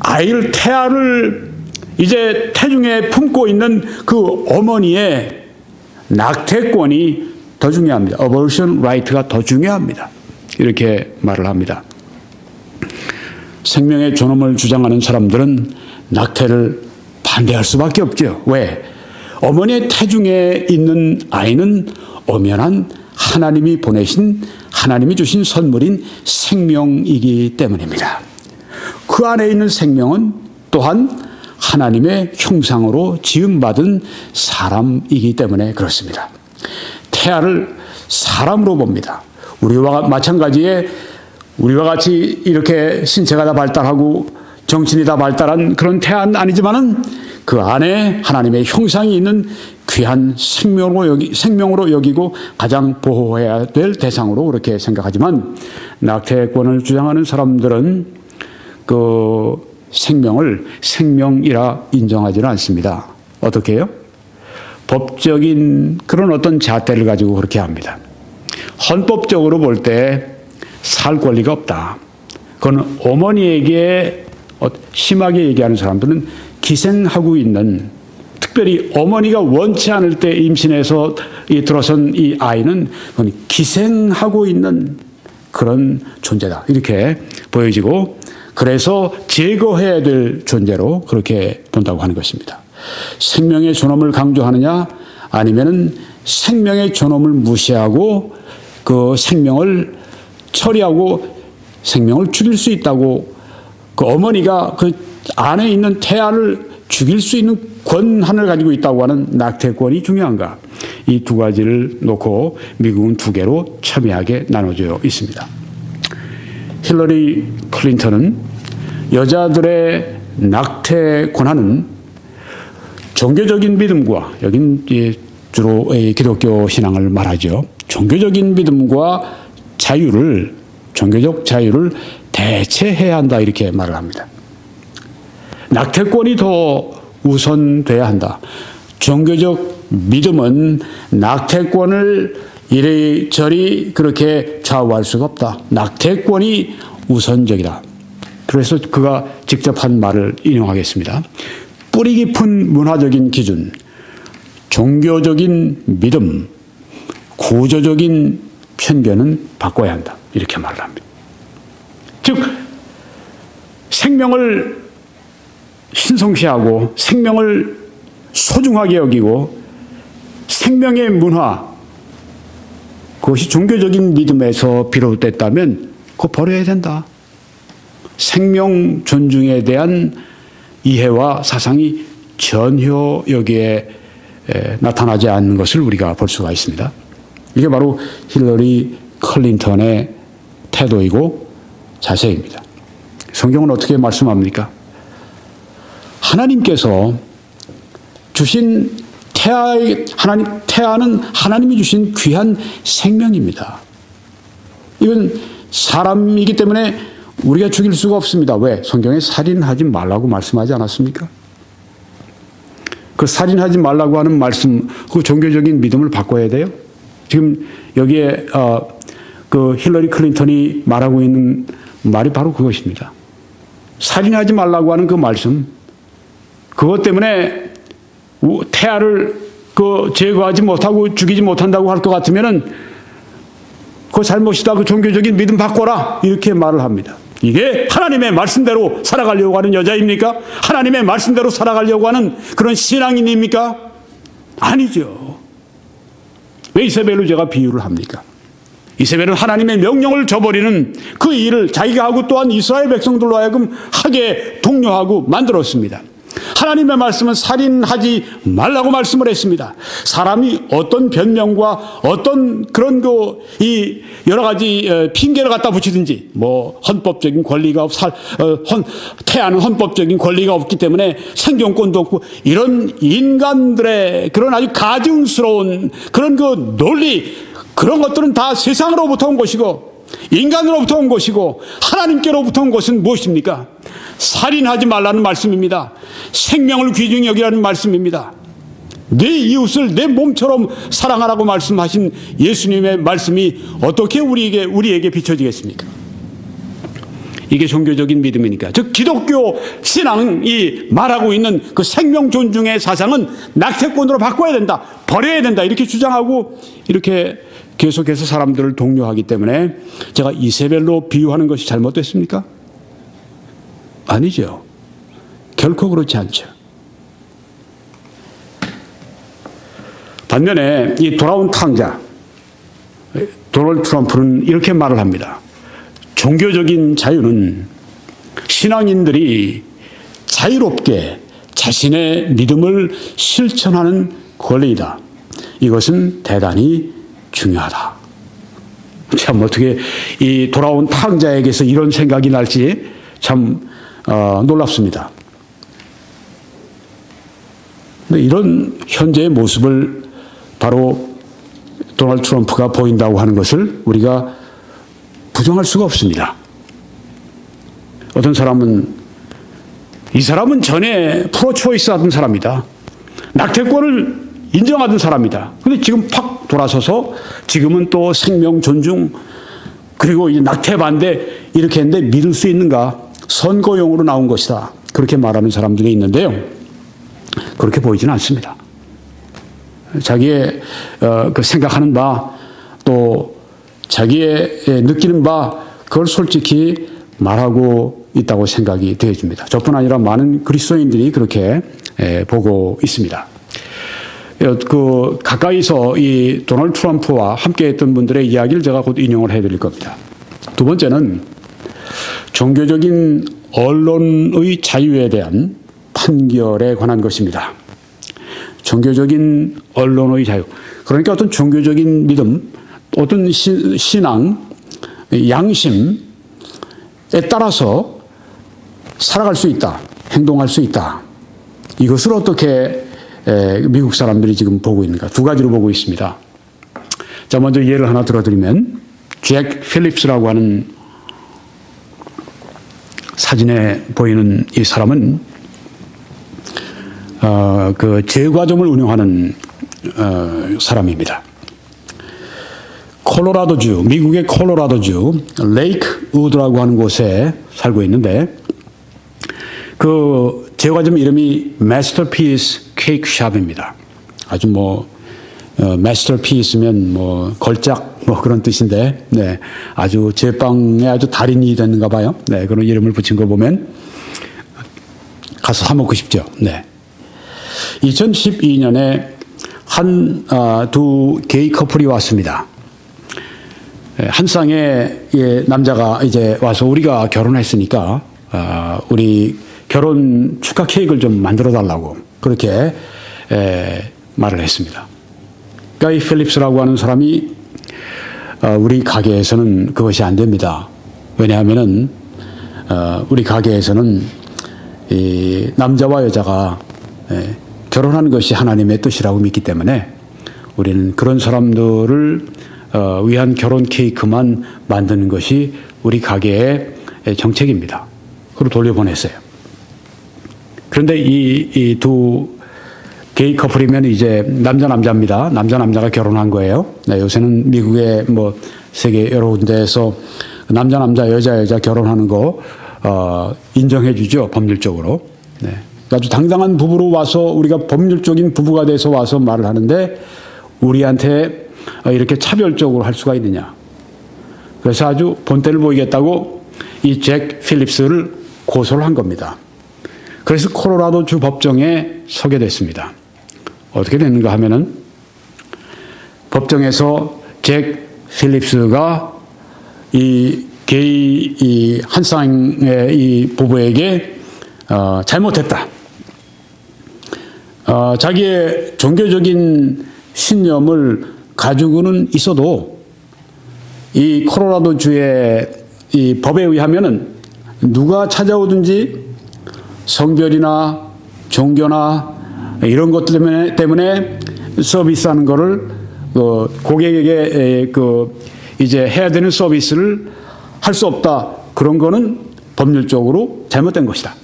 아이를, 태아를 이제 태중에 품고 있는 그 어머니의 낙태권이 더 중요합니다. abortion right가 더 중요합니다. 이렇게 말을 합니다. 생명의 존엄을 주장하는 사람들은 낙태를 반대할 수밖에 없죠. 왜? 어머니의 태중에 있는 아이는 엄연한 하나님이 보내신, 하나님이 주신 선물인 생명이기 때문입니다. 그 안에 있는 생명은 또한 하나님의 형상으로 지음받은 사람이기 때문에 그렇습니다. 태아를 사람으로 봅니다. 우리와 마찬가지에 우리와 같이 이렇게 신체가 다 발달하고 정신이 다 발달한 그런 태아는 아니지만은 그 안에 하나님의 형상이 있는 귀한 생명으로 여기고 가장 보호해야 될 대상으로 그렇게 생각하지만 낙태권을 주장하는 사람들은 그 생명을 생명이라 인정하지는 않습니다. 어떻게 해요? 법적인 그런 어떤 잣대를 가지고 그렇게 합니다. 헌법적으로 볼 때 살 권리가 없다. 그건 어머니에게 심하게 얘기하는 사람들은 기생하고 있는, 특별히 어머니가 원치 않을 때 임신해서 들어선 이 아이는 그건 기생하고 있는 그런 존재다. 이렇게 보여지고 그래서 제거해야 될 존재로 그렇게 본다고 하는 것입니다. 생명의 존엄을 강조하느냐 아니면은 생명의 존엄을 무시하고 그 생명을 처리하고 생명을 죽일 수 있다고 그 어머니가 그 안에 있는 태아를 죽일 수 있는 권한을 가지고 있다고 하는 낙태권이 중요한가? 이 두 가지를 놓고 미국은 두 개로 첨예하게 나눠져 있습니다. 힐러리 클린턴은 여자들의 낙태 권한은 종교적인 믿음과, 여긴 주로 기독교 신앙을 말하죠. 종교적인 믿음과 종교적 자유를 대체해야 한다 이렇게 말을 합니다. 낙태권이 더 우선돼야 한다. 종교적 믿음은 낙태권을 이리저리 그렇게 좌우할 수가 없다. 낙태권이 우선적이다. 그래서 그가 직접 한 말을 인용하겠습니다. 뿌리 깊은 문화적인 기준, 종교적인 믿음, 구조적인 편견은 바꿔야 한다. 이렇게 말을 합니다. 즉 생명을 신성시하고 생명을 소중하게 여기고 생명의 문화, 그것이 종교적인 믿음에서 비롯됐다면 그거 버려야 된다. 생명 존중에 대한 이해와 사상이 전혀 여기에 나타나지 않는 것을 우리가 볼 수가 있습니다. 이게 바로 힐러리 클린턴의 태도이고 자세입니다. 성경은 어떻게 말씀합니까? 하나님께서 주신 태아는 하나님이 주신 귀한 생명입니다. 이건 사람이기 때문에 우리가 죽일 수가 없습니다. 왜? 성경에 살인하지 말라고 말씀하지 않았습니까? 그 살인하지 말라고 하는 말씀, 그 종교적인 믿음을 바꿔야 돼요? 지금 여기에 그 힐러리 클린턴이 말하고 있는 말이 바로 그것입니다. 살인하지 말라고 하는 그 말씀, 그것 때문에 태아를 제거하지 못하고 죽이지 못한다고 할 것 같으면은 그거 잘못이다. 그 종교적인 믿음 바꿔라. 이렇게 말을 합니다. 이게 하나님의 말씀대로 살아가려고 하는 여자입니까? 하나님의 말씀대로 살아가려고 하는 그런 신앙인입니까? 아니죠. 왜 이세벨로 제가 비유를 합니까? 이세벨은 하나님의 명령을 저버리는 그 일을 자기가 하고 또한 이스라엘 백성들로 하여금 하게 독려하고 만들었습니다. 하나님의 말씀은 살인하지 말라고 말씀을 했습니다. 사람이 어떤 변명과 어떤 그런 이 여러 가지 핑계를 갖다 붙이든지 뭐 헌법적인 권리가 태아는 헌법적인 권리가 없기 때문에 생존권도 없고 이런 인간들의 그런 아주 가증스러운 그런 그 논리 그런 것들은 다 세상으로부터 온 것이고 인간으로부터 온 것이고 하나님께로부터 온 것은 무엇입니까? 살인하지 말라는 말씀입니다. 생명을 귀중히 여기라는 말씀입니다. 내 이웃을 내 몸처럼 사랑하라고 말씀하신 예수님의 말씀이 어떻게 우리에게 비춰지겠습니까? 이게 종교적인 믿음이니까. 즉 기독교 신앙이 말하고 있는 그 생명 존중의 사상은 낙태권으로 바꿔야 된다. 버려야 된다. 이렇게 주장하고 이렇게 계속해서 사람들을 독려하기 때문에 제가 이세벨로 비유하는 것이 잘못됐습니까? 아니죠. 결코 그렇지 않죠. 반면에 이 돌아온 탕자 도널드 트럼프는 이렇게 말을 합니다. 종교적인 자유는 신앙인들이 자유롭게 자신의 믿음을 실천하는 권리이다. 이것은 대단히 중요하다. 참 어떻게 이 돌아온 탕자에게서 이런 생각이 날지 참 놀랍습니다. 이런 현재의 모습을 바로 도널드 트럼프가 보인다고 하는 것을 우리가 부정할 수가 없습니다. 어떤 사람은 이 사람은 전에 프로초이스 하던 사람이다. 낙태권을 인정하던 사람이다. 그런데 지금 팍 돌아서서 지금은 또 생명 존중 그리고 이 낙태 반대 이렇게 했는데 믿을 수 있는가? 선거용으로 나온 것이다. 그렇게 말하는 사람들이 있는데요. 그렇게 보이지는 않습니다. 자기의 그 생각하는 바 또 자기의 느끼는 바 그걸 솔직히 말하고 있다고 생각이 되어집니다. 저뿐 아니라 많은 그리스도인들이 그렇게 보고 있습니다. 그 가까이서 이 도널드 트럼프와 함께했던 분들의 이야기를 제가 곧 인용을 해드릴 겁니다. 두 번째는 종교적인 언론의 자유에 대한 판결에 관한 것입니다. 종교적인 언론의 자유. 그러니까 어떤 종교적인 믿음, 어떤 신앙, 양심에 따라서 살아갈 수 있다. 행동할 수 있다. 이것을 어떻게 미국 사람들이 지금 보고 있는가? 두 가지로 보고 있습니다. 자, 먼저 예를 하나 들어드리면 잭 필립스라고 하는 사진에 보이는 이 사람은 그 제과점을 운영하는 사람입니다. 콜로라도주, 미국의 콜로라도주 레이크 우드라고 하는 곳에 살고 있는데 그 제과점 이름이 마스터피스 케이크 샵입니다. 아주 마스터피스면 걸작 그런 뜻인데, 네, 아주 제빵에 아주 달인이 됐는가 봐요. 네, 그런 이름을 붙인 거 보면 가서 사 먹고 싶죠. 네. 2012년에 두 게이 커플이 왔습니다. 한 쌍의 남자가 이제 와서 우리가 결혼했으니까 우리 결혼 축하 케이크를 좀 만들어 달라고 그렇게 말을 했습니다. 가이 필립스라고 하는 사람이 우리 가게에서는 그것이 안 됩니다. 왜냐하면은 우리 가게에서는 이 남자와 여자가 결혼하는 것이 하나님의 뜻이라고 믿기 때문에 우리는 그런 사람들을 위한 결혼 케이크만 만드는 것이 우리 가게의 정책입니다. 그리고 돌려보냈어요. 그런데 이 두 게이 커플이면 이제 남자입니다. 남자가 결혼한 거예요. 네, 요새는 미국의 세계 여러 군데에서 남자 여자 결혼하는 거 인정해 주죠. 법률적으로. 네. 아주 당당한 부부로 와서 우리가 법률적인 부부가 돼서 와서 말을 하는데 우리한테 이렇게 차별적으로 할 수가 있느냐. 그래서 아주 본때를 보이겠다고 이 잭 필립스를 고소를 한 겁니다. 그래서 콜로라도주 법정에 서게 됐습니다. 어떻게 됐는가 하면은 법정에서 잭 필립스가 이 게이 이 한 쌍의 이 부부에게 잘못했다. 자기의 종교적인 신념을 가지고는 있어도 이 콜로라도 주의 이 법에 의하면은 누가 찾아오든지 성별이나 종교나 이런 것 때문에 서비스하는 거를 고객에게 이제 해야 되는 서비스를 할 수 없다. 그런 거는 법률적으로 잘못된 것이다.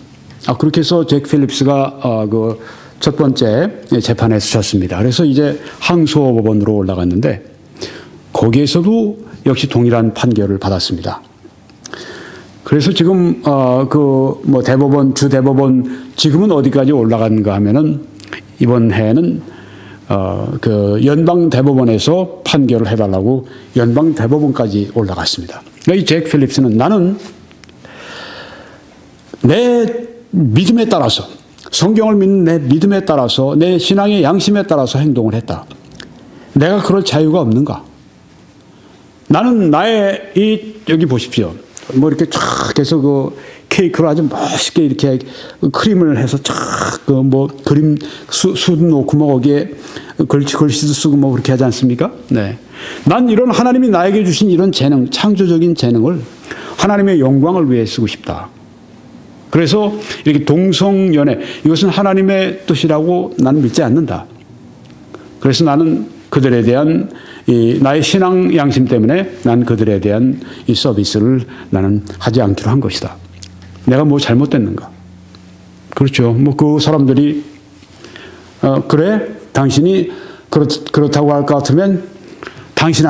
그렇게 해서 잭 필립스가 첫 번째 재판에서 졌습니다. 그래서 이제 항소법원으로 올라갔는데 거기에서도 역시 동일한 판결을 받았습니다. 그래서 지금 대법원, 주대법원 지금은 어디까지 올라갔는가 하면은 이번 해에는 연방 대법원에서 판결을 해달라고 연방 대법원까지 올라갔습니다. 이 잭 필립스는 나는 내 믿음에 따라서 성경을 믿는 내 믿음에 따라서 내 신앙의 양심에 따라서 행동을 했다. 내가 그럴 자유가 없는가? 나는 나의 여기 보십시오. 뭐 이렇게 쫙 해서 케이크를 아주 멋있게 이렇게 크림을 해서 쫙 그림 수도 놓고 거기에 글씨도 쓰고 그렇게 하지 않습니까? 네. 난 이런 하나님이 나에게 주신 이런 재능, 창조적인 재능을 하나님의 영광을 위해 쓰고 싶다. 그래서 이렇게 동성연애, 이것은 하나님의 뜻이라고 나는 믿지 않는다. 그래서 나는 그들에 대한 나의 신앙 양심 때문에 난 그들에 대한 이 서비스를 나는 하지 않기로 한 것이다. 내가 뭐 잘못됐는가? 그렇죠. 그 사람들이 그래? 당신이 그렇다고 할 것 같으면 당신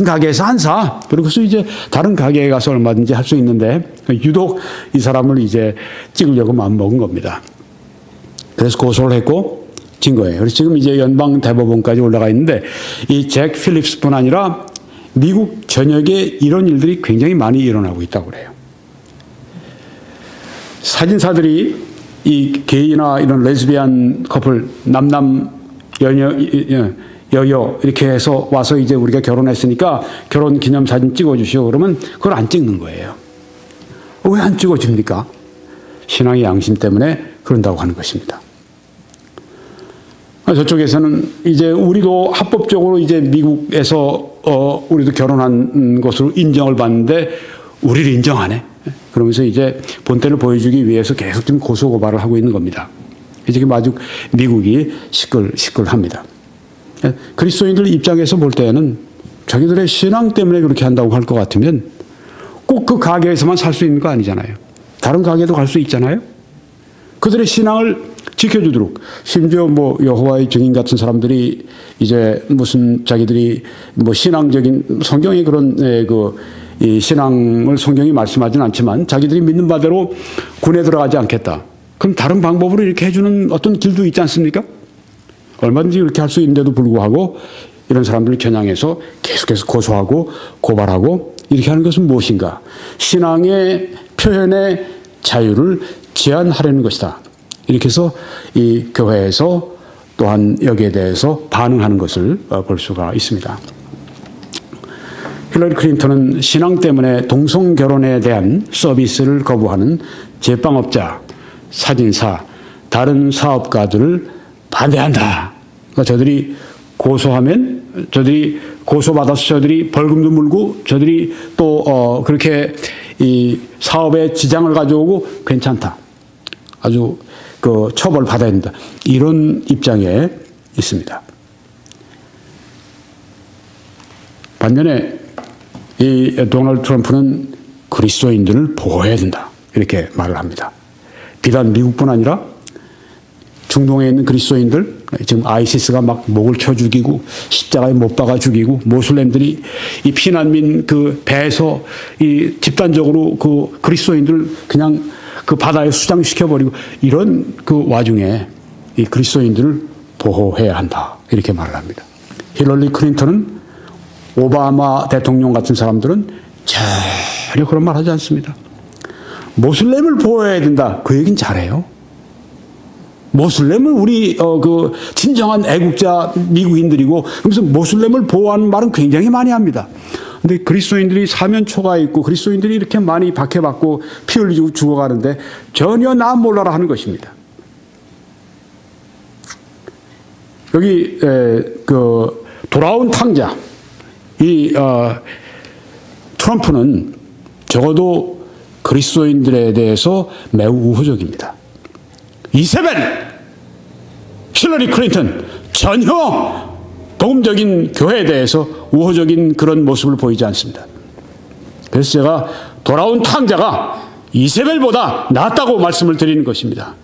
가게에서 안 사. 그래서 이제 다른 가게에 가서 얼마든지 할 수 있는데 유독 이 사람을 이제 찍으려고 마음먹은 겁니다. 그래서 고소를 했고 진 거예요. 그래서 지금 이제 연방 대법원까지 올라가 있는데 이 잭 필립스뿐 아니라 미국 전역에 이런 일들이 굉장히 많이 일어나고 있다고 그래요. 사진사들이 이 게이나 이런 레즈비안 커플 남남 여여 이렇게 해서 와서 이제 우리가 결혼했으니까 결혼 기념 사진 찍어주시오. 그러면 그걸 안 찍는 거예요. 왜 안 찍어줍니까? 신앙의 양심 때문에 그런다고 하는 것입니다. 저쪽에서는 이제 우리도 합법적으로 이제 미국에서 우리도 결혼한 것으로 인정을 받는데 우리를 인정 안 해. 그러면서 이제 본때를 보여주기 위해서 계속 지금 고소고발을 하고 있는 겁니다. 지금 아주 미국이 시끌합니다. 그리스도인들 입장에서 볼 때는 자기들의 신앙 때문에 그렇게 한다고 할 것 같으면 꼭 그 가게에서만 살 수 있는 거 아니잖아요. 다른 가게도 갈 수 있잖아요. 그들의 신앙을 지켜주도록 심지어 여호와의 증인 같은 사람들이 이제 무슨 자기들이 신앙적인 성경의 그런 이 신앙을 성경이 말씀하지는 않지만 자기들이 믿는 바대로 군에 들어가지 않겠다. 그럼 다른 방법으로 이렇게 해주는 어떤 길도 있지 않습니까? 얼마든지 그렇게 할 수 있는데도 불구하고 이런 사람들을 겨냥해서 계속해서 고소하고 고발하고 이렇게 하는 것은 무엇인가? 신앙의 표현의 자유를 제한하려는 것이다. 이렇게 해서 이 교회에서 또한 여기에 대해서 반응하는 것을 볼 수가 있습니다. 힐러리 클린턴은 신앙 때문에 동성결혼에 대한 서비스를 거부하는 제빵업자, 사진사, 다른 사업가들을 반대한다. 그러니까 저들이 고소하면 저들이 고소받아서 저들이 벌금도 물고 저들이 또 그렇게 이 사업에 지장을 가져오고 괜찮다. 아주 처벌 받아야 된다. 이런 입장에 있습니다. 반면에 이 도널드 트럼프는 그리스도인들을 보호해야 된다. 이렇게 말을 합니다. 비단 미국뿐 아니라 중동에 있는 그리스도인들, 지금 아이시스가 막 목을 쳐 죽이고 십자가에 못 박아 죽이고 모슬렘들이 이 피난민 배에서 이 집단적으로 그리스도인들 그냥 바다에 수장시켜버리고 이런 와중에 이 그리스도인들을 보호해야 한다. 이렇게 말을 합니다. 힐러리 클린턴은 오바마 대통령 같은 사람들은 전혀 그런 말 하지 않습니다. 모슬렘을 보호해야 된다. 그 얘기는 잘해요. 모슬렘은 우리 그 진정한 애국자 미국인들이고, 그래서 모슬렘을 보호하는 말은 굉장히 많이 합니다. 근데 그리스도인들이 사면초가 있고 그리스도인들이 이렇게 많이 박해받고 피 흘리고 죽어가는데 전혀 나 몰라라 하는 것입니다. 여기 그 돌아온 탕자, 이 트럼프는 적어도 그리스도인들에 대해서 매우 우호적입니다. 이세벨, 힐러리 클린턴 전혀 복음적인 교회에 대해서 우호적인 그런 모습을 보이지 않습니다. 그래서 제가 돌아온 탕자가 이세벨보다 낫다고 말씀을 드리는 것입니다.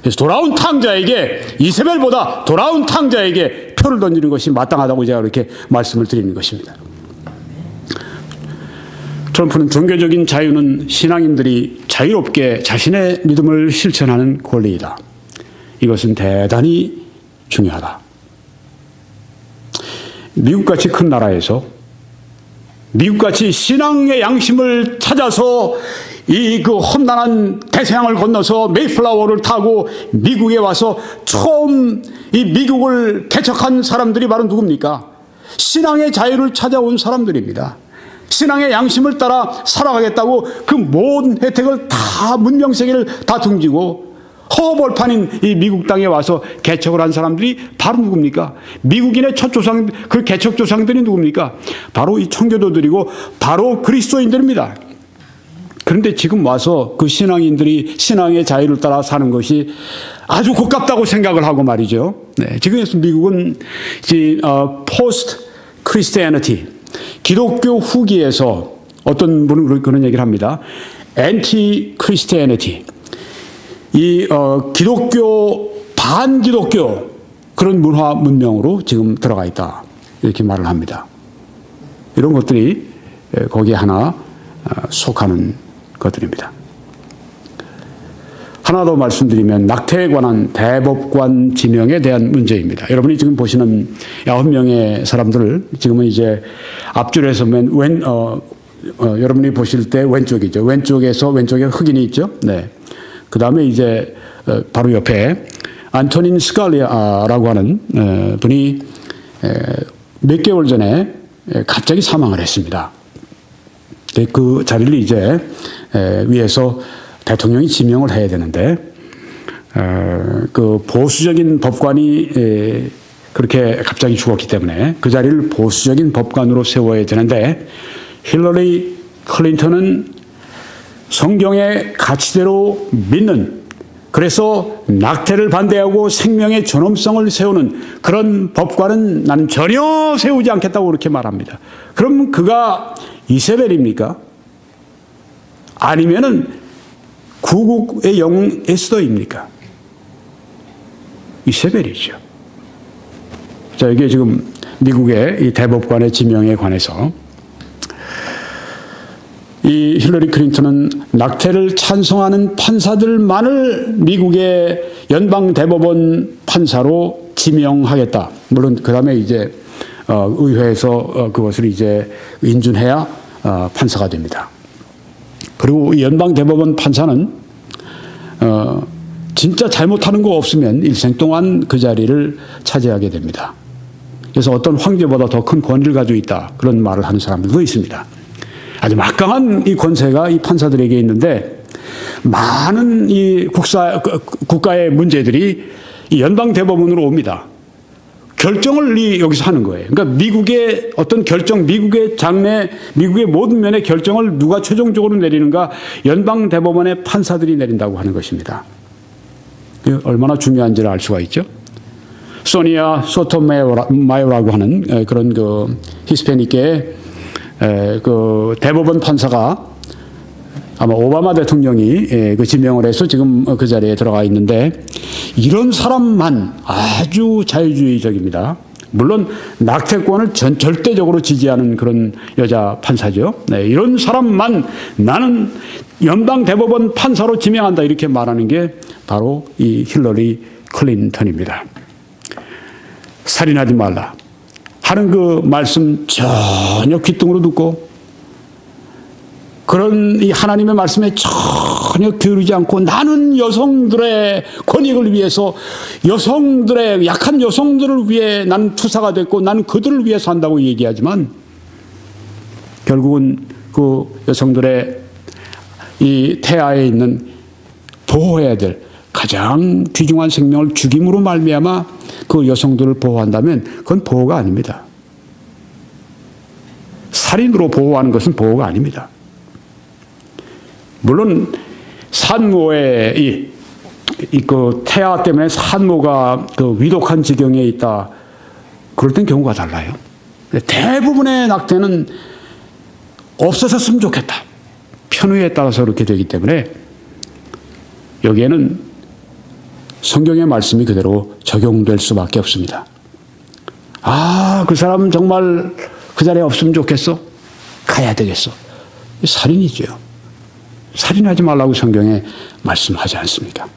그래서 돌아온 탕자에게, 이세벨보다 돌아온 탕자에게 표를 던지는 것이 마땅하다고 제가 그렇게 말씀을 드리는 것입니다. 트럼프는 종교적인 자유는 신앙인들이 자유롭게 자신의 믿음을 실천하는 권리이다. 이것은 대단히 중요하다. 미국같이 큰 나라에서 미국같이 신앙의 양심을 찾아서 이 그 험난한 대서양을 건너서 메이플라워를 타고 미국에 와서 처음 이 미국을 개척한 사람들이 바로 누굽니까? 신앙의 자유를 찾아온 사람들입니다. 신앙의 양심을 따라 살아가겠다고 그 모든 혜택을 다, 문명세계를 다 등지고 허벌판인 이 미국 땅에 와서 개척을 한 사람들이 바로 누굽니까? 미국인의 첫 조상, 그 개척 조상들이 누굽니까? 바로 이 청교도들이고 바로 그리스도인들입니다. 그런데 지금 와서 그 신앙인들이 신앙의 자유를 따라 사는 것이 아주 고깝다고 생각을 하고 말이죠. 네, 지금 미국은 포스트 크리스티애니티, 기독교 후기에서 어떤 분은 그런 얘기를 합니다. 엔티 크리스티애니티, 이 기독교, 반기독교 그런 문화 문명으로 지금 들어가 있다, 이렇게 말을 합니다. 이런 것들이 거기에 하나 속하는 것들입니다. 하나 더 말씀드리면 낙태에 관한 대법관 지명에 대한 문제입니다. 여러분이 지금 보시는 9명의 사람들을 지금은 이제 앞줄에서 여러분이 보실 때 왼쪽이죠. 왼쪽에 흑인이 있죠. 네. 그 다음에 이제 바로 옆에 안토닌 스칼리아라고 하는 분이 몇 개월 전에 갑자기 사망을 했습니다. 그 자리를 이제 위에서 대통령이 지명을 해야 되는데 그 보수적인 법관이 그렇게 갑자기 죽었기 때문에 그 자리를 보수적인 법관으로 세워야 되는데, 힐러리 클린턴은 성경의 가치대로 믿는, 그래서 낙태를 반대하고 생명의 존엄성을 세우는 그런 법관은 나는 전혀 세우지 않겠다고 그렇게 말합니다. 그럼 그가 이세벨입니까? 아니면은 구국의 영 에스더입니까? 이세벨이죠. 자, 이게 지금 미국의 이 대법관의 지명에 관해서 이 힐러리 클린턴은 낙태를 찬성하는 판사들만을 미국의 연방 대법원 판사로 지명하겠다. 물론 그 다음에 이제 의회에서 그것을 이제 인준해야 판사가 됩니다. 그리고 이 연방 대법원 판사는 진짜 잘못하는 거 없으면 일생 동안 그 자리를 차지하게 됩니다. 그래서 어떤 황제보다 더 큰 권위를 가지고 있다, 그런 말을 하는 사람들도 있습니다. 아주 막강한 이 권세가 이 판사들에게 있는데, 많은 이 국가의 문제들이 이 연방 대법원으로 옵니다. 결정을 여기서 하는 거예요. 그러니까 미국의 어떤 결정, 미국의 장래, 미국의 모든 면의 결정을 누가 최종적으로 내리는가? 연방 대법원의 판사들이 내린다고 하는 것입니다. 얼마나 중요한지를 알 수가 있죠. 소니아 소토마요라고 하는 그런 그 히스패닉계 그 대법원 판사가 아마 오바마 대통령이 그 지명을 해서 지금 그 자리에 들어가 있는데, 이런 사람만 아주 자유주의적입니다. 물론 낙태권을 절대적으로 지지하는 그런 여자 판사죠. 네, 이런 사람만 나는 연방 대법원 판사로 지명한다, 이렇게 말하는 게 바로 이 힐러리 클린턴입니다. 살인하지 말라 하는 그 말씀 전혀 귓등으로 듣고 그런 이 하나님의 말씀에 전혀 기울이지 않고 나는 여성들의 권익을 위해서 여성들의 약한 여성들을 위해 나는 투사가 됐고 나는 그들을 위해서 한다고 얘기하지만 결국은 그 여성들의 이 태아에 있는 보호해야 될 가장 귀중한 생명을 죽임으로 말미암아 그 여성들을 보호한다면 그건 보호가 아닙니다. 살인으로 보호하는 것은 보호가 아닙니다. 물론 산모의 그 태아 때문에 산모가 그 위독한 지경에 있다. 그럴 땐 경우가 달라요. 대부분의 낙태는 없어졌으면 좋겠다. 편의에 따라서 그렇게 되기 때문에 여기에는 성경의 말씀이 그대로 적용될 수밖에 없습니다. 아, 그 사람 정말 그 자리에 없으면 좋겠어? 가야 되겠어. 살인이죠. 살인하지 말라고 성경에 말씀하지 않습니까?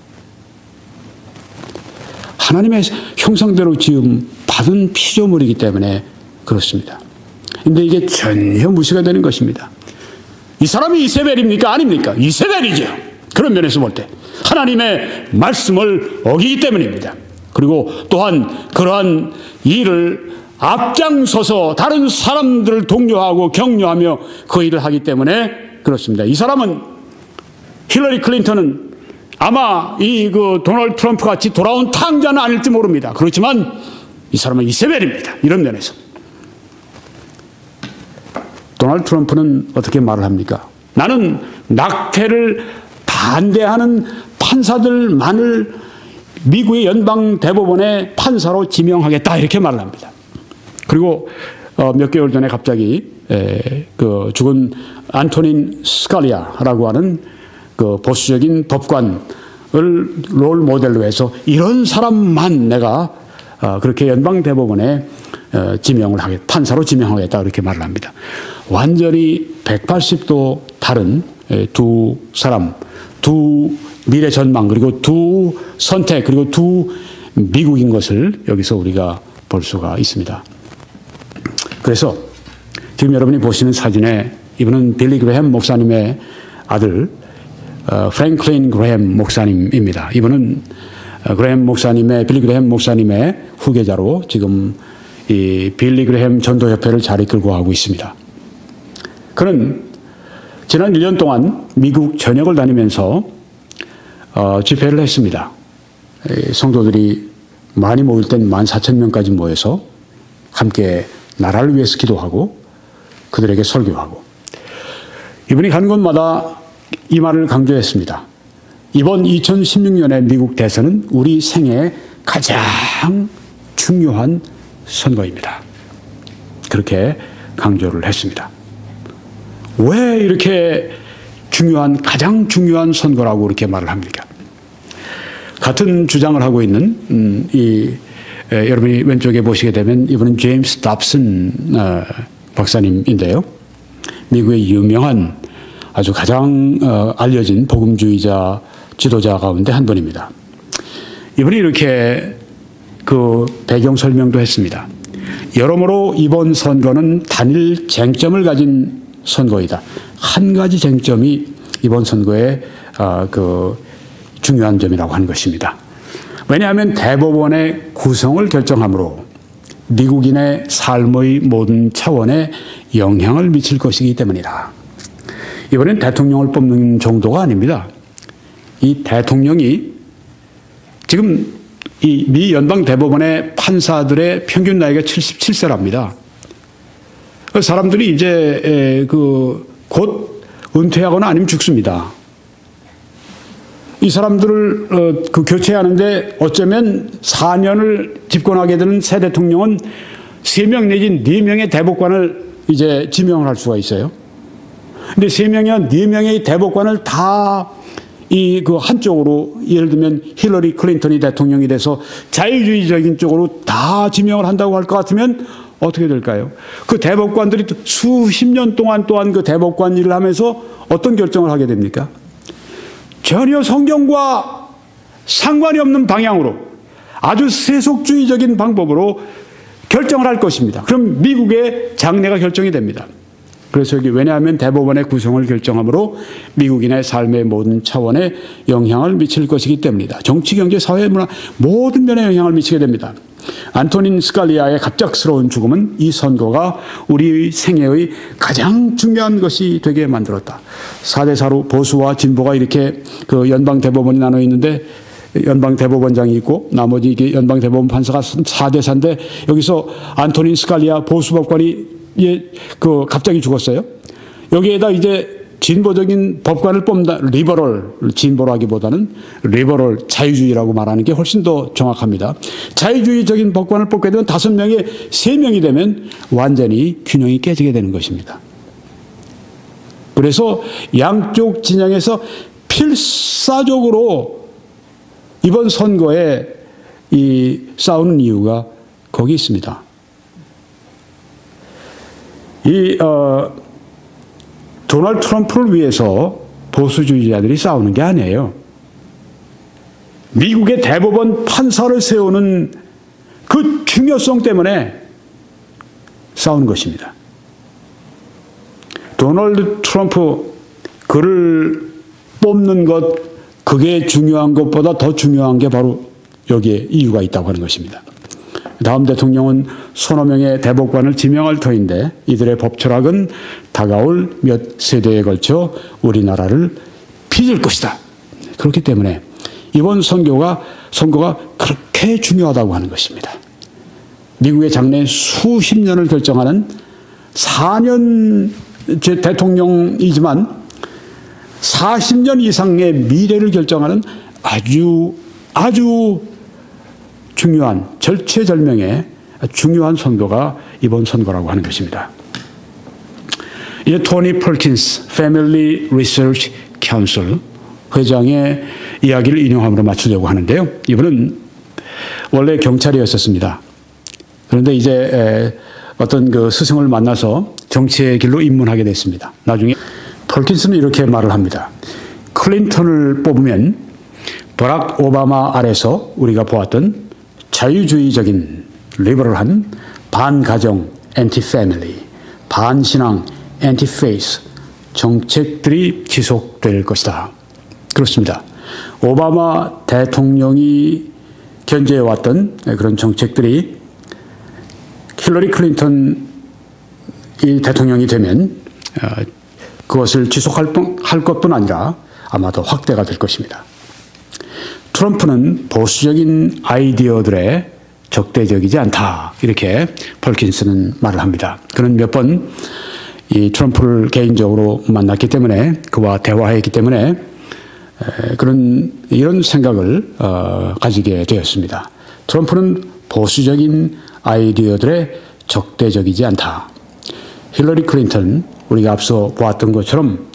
하나님의 형상대로 지음 받은 피조물이기 때문에 그렇습니다. 그런데 이게 전혀 무시가 되는 것입니다. 이 사람이 이세벨입니까? 아닙니까? 이세벨이죠. 그런 면에서 볼 때 하나님의 말씀을 어기기 때문입니다. 그리고 또한 그러한 일을 앞장서서 다른 사람들을 독려하고 격려하며 그 일을 하기 때문에 그렇습니다. 이 사람은 힐러리 클린턴은 아마 그 도널드 트럼프 같이 돌아온 탕자는 아닐지 모릅니다. 그렇지만 이 사람은 이세벨입니다. 이런 면에서. 도널드 트럼프는 어떻게 말을 합니까? 나는 낙태를 반대하는 판사들만을 미국의 연방 대법원의 판사로 지명하겠다 이렇게 말을 합니다. 그리고 몇 개월 전에 갑자기 그 죽은 안토닌 스칼리아라고 하는 그 보수적인 법관을 롤 모델로 해서 이런 사람만 내가 그렇게 연방 대법원에 판사로 지명하겠다 그렇게 말을 합니다. 완전히 180도 다른 두 사람, 두 미래 전망 그리고 두 선택 그리고 두 미국인 것을 여기서 우리가 볼 수가 있습니다. 그래서 지금 여러분이 보시는 사진에 이분은 빌리 그레햄 목사님의 아들 프랭클린 그레햄 목사님입니다. 이분은 빌리 그레햄 목사님의 후계자로 지금 이 빌리 그레햄 전도협회를 잘 이끌고 가고 있습니다. 그는 지난 1년 동안 미국 전역을 다니면서 집회를 했습니다. 성도들이 많이 모일 땐 14,000명까지 모여서 함께 나라를 위해서 기도하고 그들에게 설교하고 이분이 간 곳마다 이 말을 강조했습니다. 이번 2016년의 미국 대선은 우리 생애의 가장 중요한 선거입니다. 그렇게 강조를 했습니다. 왜 이렇게 가장 중요한 선거라고 그렇게 말을 합니까? 같은 주장을 하고 있는 여러분이 왼쪽에 보시게 되면 이분은 제임스 답슨 박사님인데요. 미국의 유명한 아주 가장 알려진 복음주의자 지도자 가운데 한 분입니다. 이분이 이렇게 그 배경 설명도 했습니다. 여러모로 이번 선거는 단일 쟁점을 가진 선거이다. 한 가지 쟁점이 이번 선거의 그 중요한 점이라고 하는 것입니다. 왜냐하면 대법원의 구성을 결정함으로 미국인의 삶의 모든 차원에 영향을 미칠 것이기 때문이다. 이번엔 대통령을 뽑는 정도가 아닙니다. 이 대통령이 지금 이 미 연방 대법원의 판사들의 평균 나이가 77세랍니다. 사람들이 이제 곧 은퇴하거나 아니면 죽습니다. 이 사람들을 그 교체하는데 어쩌면 4년을 집권하게 되는 새 대통령은 3명 내지 4명의 대법관을 이제 지명을 할 수가 있어요. 근데 3명이나 4명의 대법관을 다 그 한쪽으로 예를 들면 힐러리 클린턴이 대통령이 돼서 자유주의적인 쪽으로 다 지명을 한다고 할 것 같으면 어떻게 될까요? 그 대법관들이 수십 년 동안 또한 그 대법관 일을 하면서 어떤 결정을 하게 됩니까? 전혀 성경과 상관이 없는 방향으로 아주 세속주의적인 방법으로 결정을 할 것입니다. 그럼 미국의 장래가 결정이 됩니다. 그래서 여기 왜냐하면 대법원의 구성을 결정함으로 미국인의 삶의 모든 차원에 영향을 미칠 것이기 때문이다. 정치, 경제, 사회, 문화 모든 면에 영향을 미치게 됩니다. 안토닌 스칼리아의 갑작스러운 죽음은 이 선거가 우리 생애의 가장 중요한 것이 되게 만들었다. 4대4로 보수와 진보가 이렇게 그 연방 대법원이 나눠 있는데 연방 대법원장이 있고 나머지 연방 대법원 판사가 4대4인데 여기서 안토닌 스칼리아 보수법관이 그 갑자기 죽었어요. 여기에다 이제 진보적인 법관을 뽑는다. 리버럴, 진보라기보다는 리버럴, 자유주의라고 말하는 게 훨씬 더 정확합니다. 자유주의적인 법관을 뽑게 되면 5명에 3명이 되면 완전히 균형이 깨지게 되는 것입니다. 그래서 양쪽 진영에서 필사적으로 이번 선거에 싸우는 이유가 거기 있습니다. 도널드 트럼프를 위해서 보수주의자들이 싸우는 게 아니에요. 미국의 대법원 판사를 세우는 그 중요성 때문에 싸우는 것입니다. 도널드 트럼프 그를 뽑는 것, 그게 중요한 것보다 더 중요한 게 바로 여기에 이유가 있다고 하는 것입니다. 다음 대통령은 서너 명의 대법관을 지명할 터인데 이들의 법 철학은 다가올 몇 세대에 걸쳐 우리나라를 빚을 것이다. 그렇기 때문에 이번 선거가 그렇게 중요하다고 하는 것입니다. 미국의 장래 수십 년을 결정하는 4년 대통령이지만 40년 이상의 미래를 결정하는 아주 중요한 절체절명의 중요한 선거가 이번 선거라고 하는 것입니다. 이제 토니 펄킨스 패밀리 리서치 카운슬 회장의 이야기를 인용함으로 마치려고 하는데요. 이분은 원래 경찰이었었습니다. 그런데 이제 어떤 그 스승을 만나서 정치의 길로 입문하게 됐습니다. 나중에 펄킨스는 이렇게 말을 합니다. 클린턴을 뽑으면 버락 오바마 아래서 우리가 보았던 자유주의적인 리버럴한 반가정 엔티 패밀리, 반신앙 엔티 페이스 정책들이 지속될 것이다. 그렇습니다. 오바마 대통령이 견제해왔던 그런 정책들이 힐러리 클린턴이 대통령이 되면 그것을 지속할 것뿐 아니라 아마 더 확대가 될 것입니다. 트럼프는 보수적인 아이디어들에 적대적이지 않다. 이렇게 펄킨스는 말을 합니다. 그는 몇 번 이 트럼프를 개인적으로 만났기 때문에 그와 대화했기 때문에 이런 생각을 가지게 되었습니다. 트럼프는 보수적인 아이디어들에 적대적이지 않다. 힐러리 클린턴 우리가 앞서 보았던 것처럼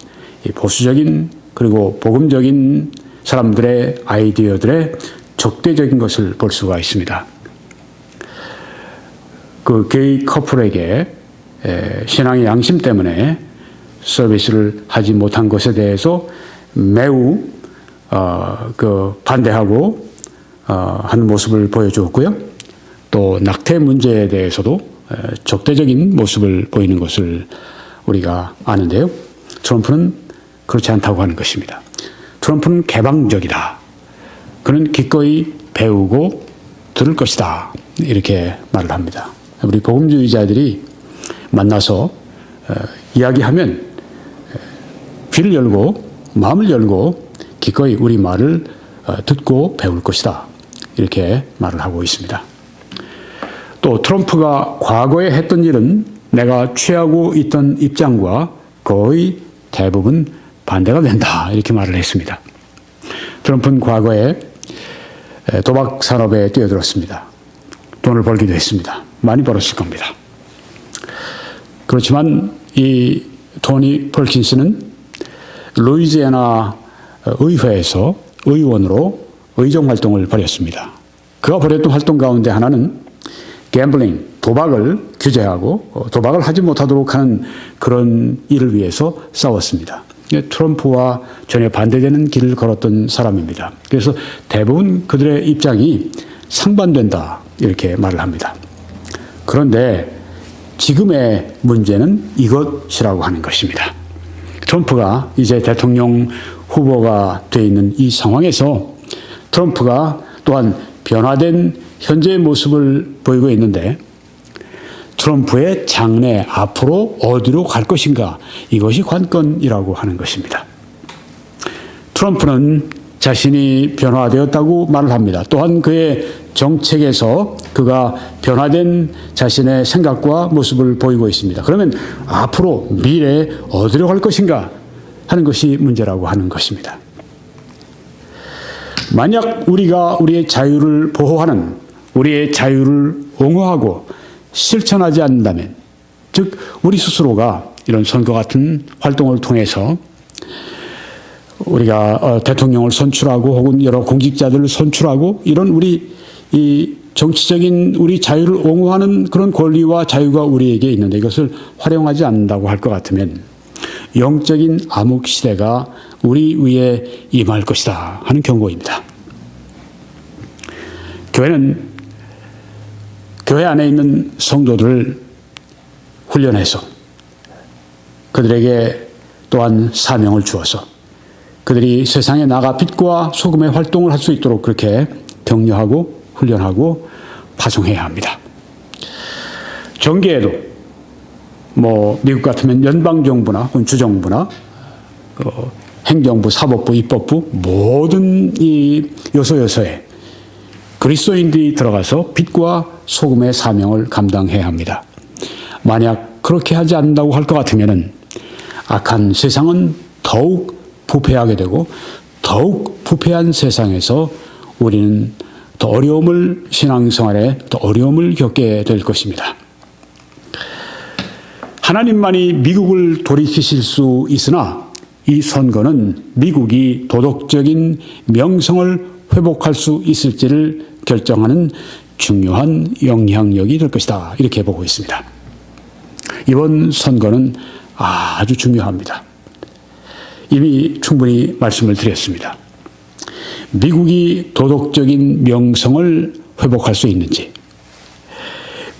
보수적인 그리고 복음적인 사람들의 아이디어들의 적대적인 것을 볼 수가 있습니다. 그 게이 커플에게 신앙의 양심 때문에 서비스를 하지 못한 것에 대해서 매우 반대하고 하는 모습을 보여주었고요. 또 낙태 문제에 대해서도 적대적인 모습을 보이는 것을 우리가 아는데요. 트럼프는 그렇지 않다고 하는 것입니다. 트럼프는 개방적이다. 그는 기꺼이 배우고 들을 것이다. 이렇게 말을 합니다. 우리 복음주의자들이 만나서 이야기하면 귀를 열고 마음을 열고 기꺼이 우리 말을 듣고 배울 것이다. 이렇게 말을 하고 있습니다. 또 트럼프가 과거에 했던 일은 내가 취하고 있던 입장과 거의 대부분 반대가 된다. 이렇게 말을 했습니다. 트럼프는 과거에 도박 산업에 뛰어들었습니다. 돈을 벌기도 했습니다. 많이 벌었을 겁니다. 그렇지만 이 토니 펄킨스는 루이지애나 의회에서 의원으로 의정 활동을 벌였습니다. 그가 벌였던 활동 가운데 하나는 갬블링, 도박을 규제하고 도박을 하지 못하도록 하는 그런 일을 위해서 싸웠습니다. 트럼프와 전혀 반대되는 길을 걸었던 사람입니다. 그래서 대부분 그들의 입장이 상반된다 이렇게 말을 합니다. 그런데 지금의 문제는 이것이라고 하는 것입니다. 트럼프가 이제 대통령 후보가 되어 있는 이 상황에서 트럼프가 또한 변화된 현재의 모습을 보이고 있는데 트럼프의 장래 앞으로 어디로 갈 것인가, 이것이 관건이라고 하는 것입니다. 트럼프는 자신이 변화되었다고 말을 합니다. 또한 그의 정책에서 그가 변화된 자신의 생각과 모습을 보이고 있습니다. 그러면 앞으로 미래에 어디로 갈 것인가 하는 것이 문제라고 하는 것입니다. 만약 우리가 우리의 자유를 보호하는, 우리의 자유를 옹호하고 실천하지 않는다면, 즉 우리 스스로가 이런 선거 같은 활동을 통해서 우리가 대통령을 선출하고 혹은 여러 공직자들을 선출하고 이런 우리 이 정치적인 우리 자유를 옹호하는 그런 권리와 자유가 우리에게 있는데 이것을 활용하지 않는다고 할 것 같으면 영적인 암흑 시대가 우리 위에 임할 것이다 하는 경고입니다. 교회는 교회 안에 있는 성도들을 훈련해서 그들에게 또한 사명을 주어서 그들이 세상에 나가 빛과 소금의 활동을 할 수 있도록 그렇게 격려하고 훈련하고 파송해야 합니다. 정계에도 미국 같으면 연방정부나 혹은 주정부나 행정부, 사법부, 입법부 모든 이 요소요소에 그리스도인들이 들어가서 빛과 소금의 사명을 감당해야 합니다. 만약 그렇게 하지 않는다고 할 것 같으면 악한 세상은 더욱 부패하게 되고 더욱 부패한 세상에서 우리는 더 어려움을, 신앙생활에 더 어려움을 겪게 될 것입니다. 하나님만이 미국을 돌이키실 수 있으나 이 선거는 미국이 도덕적인 명성을 회복할 수 있을지를 결정하는 중요한 영향력이 될 것이다, 이렇게 보고 있습니다. 이번 선거는 아주 중요합니다. 이미 충분히 말씀을 드렸습니다. 미국이 도덕적인 명성을 회복할 수 있는지,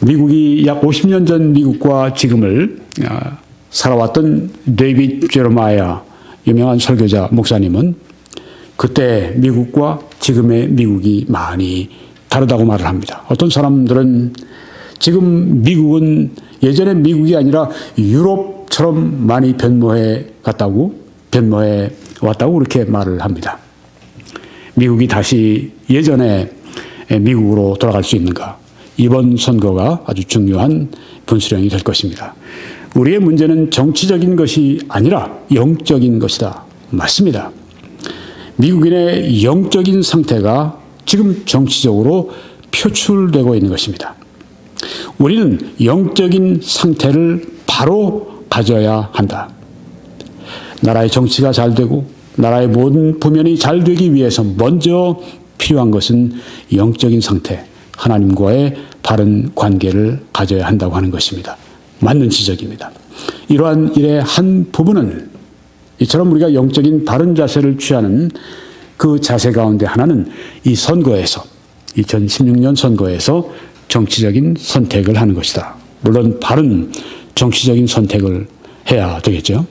미국이 약 50년 전 미국과 지금을 살아왔던 데이빗 제레마야 유명한 설교자 목사님은 그때 미국과 지금의 미국이 많이 다르다고 말을 합니다. 어떤 사람들은 지금 미국은 예전의 미국이 아니라 유럽처럼 많이 변모해 왔다고 그렇게 말을 합니다. 미국이 다시 예전의 미국으로 돌아갈 수 있는가? 이번 선거가 아주 중요한 분수령이 될 것입니다. 우리의 문제는 정치적인 것이 아니라 영적인 것이다. 맞습니다. 미국인의 영적인 상태가 지금 정치적으로 표출되고 있는 것입니다. 우리는 영적인 상태를 바로 가져야 한다. 나라의 정치가 잘 되고 나라의 모든 부면이 잘 되기 위해서 먼저 필요한 것은 영적인 상태, 하나님과의 바른 관계를 가져야 한다고 하는 것입니다. 맞는 지적입니다. 이러한 일의 한 부분은 이처럼 우리가 영적인 바른 자세를 취하는 그 자세 가운데 하나는 이 선거에서 2016년 선거에서 정치적인 선택을 하는 것이다. 물론 바른 정치적인 선택을 해야 되겠죠.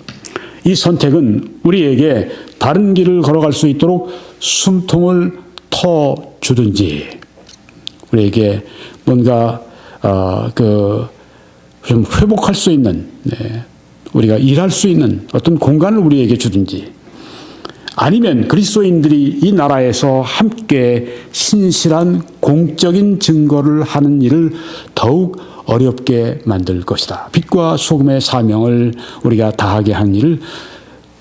이 선택은 우리에게 바른 길을 걸어갈 수 있도록 숨통을 터주든지 우리에게 뭔가 좀 회복할 수 있는, 우리가 일할 수 있는 어떤 공간을 우리에게 주든지, 아니면 그리스도인들이 이 나라에서 함께 신실한 공적인 증거를 하는 일을 더욱 어렵게 만들 것이다. 빛과 소금의 사명을 우리가 다하게 하는 일을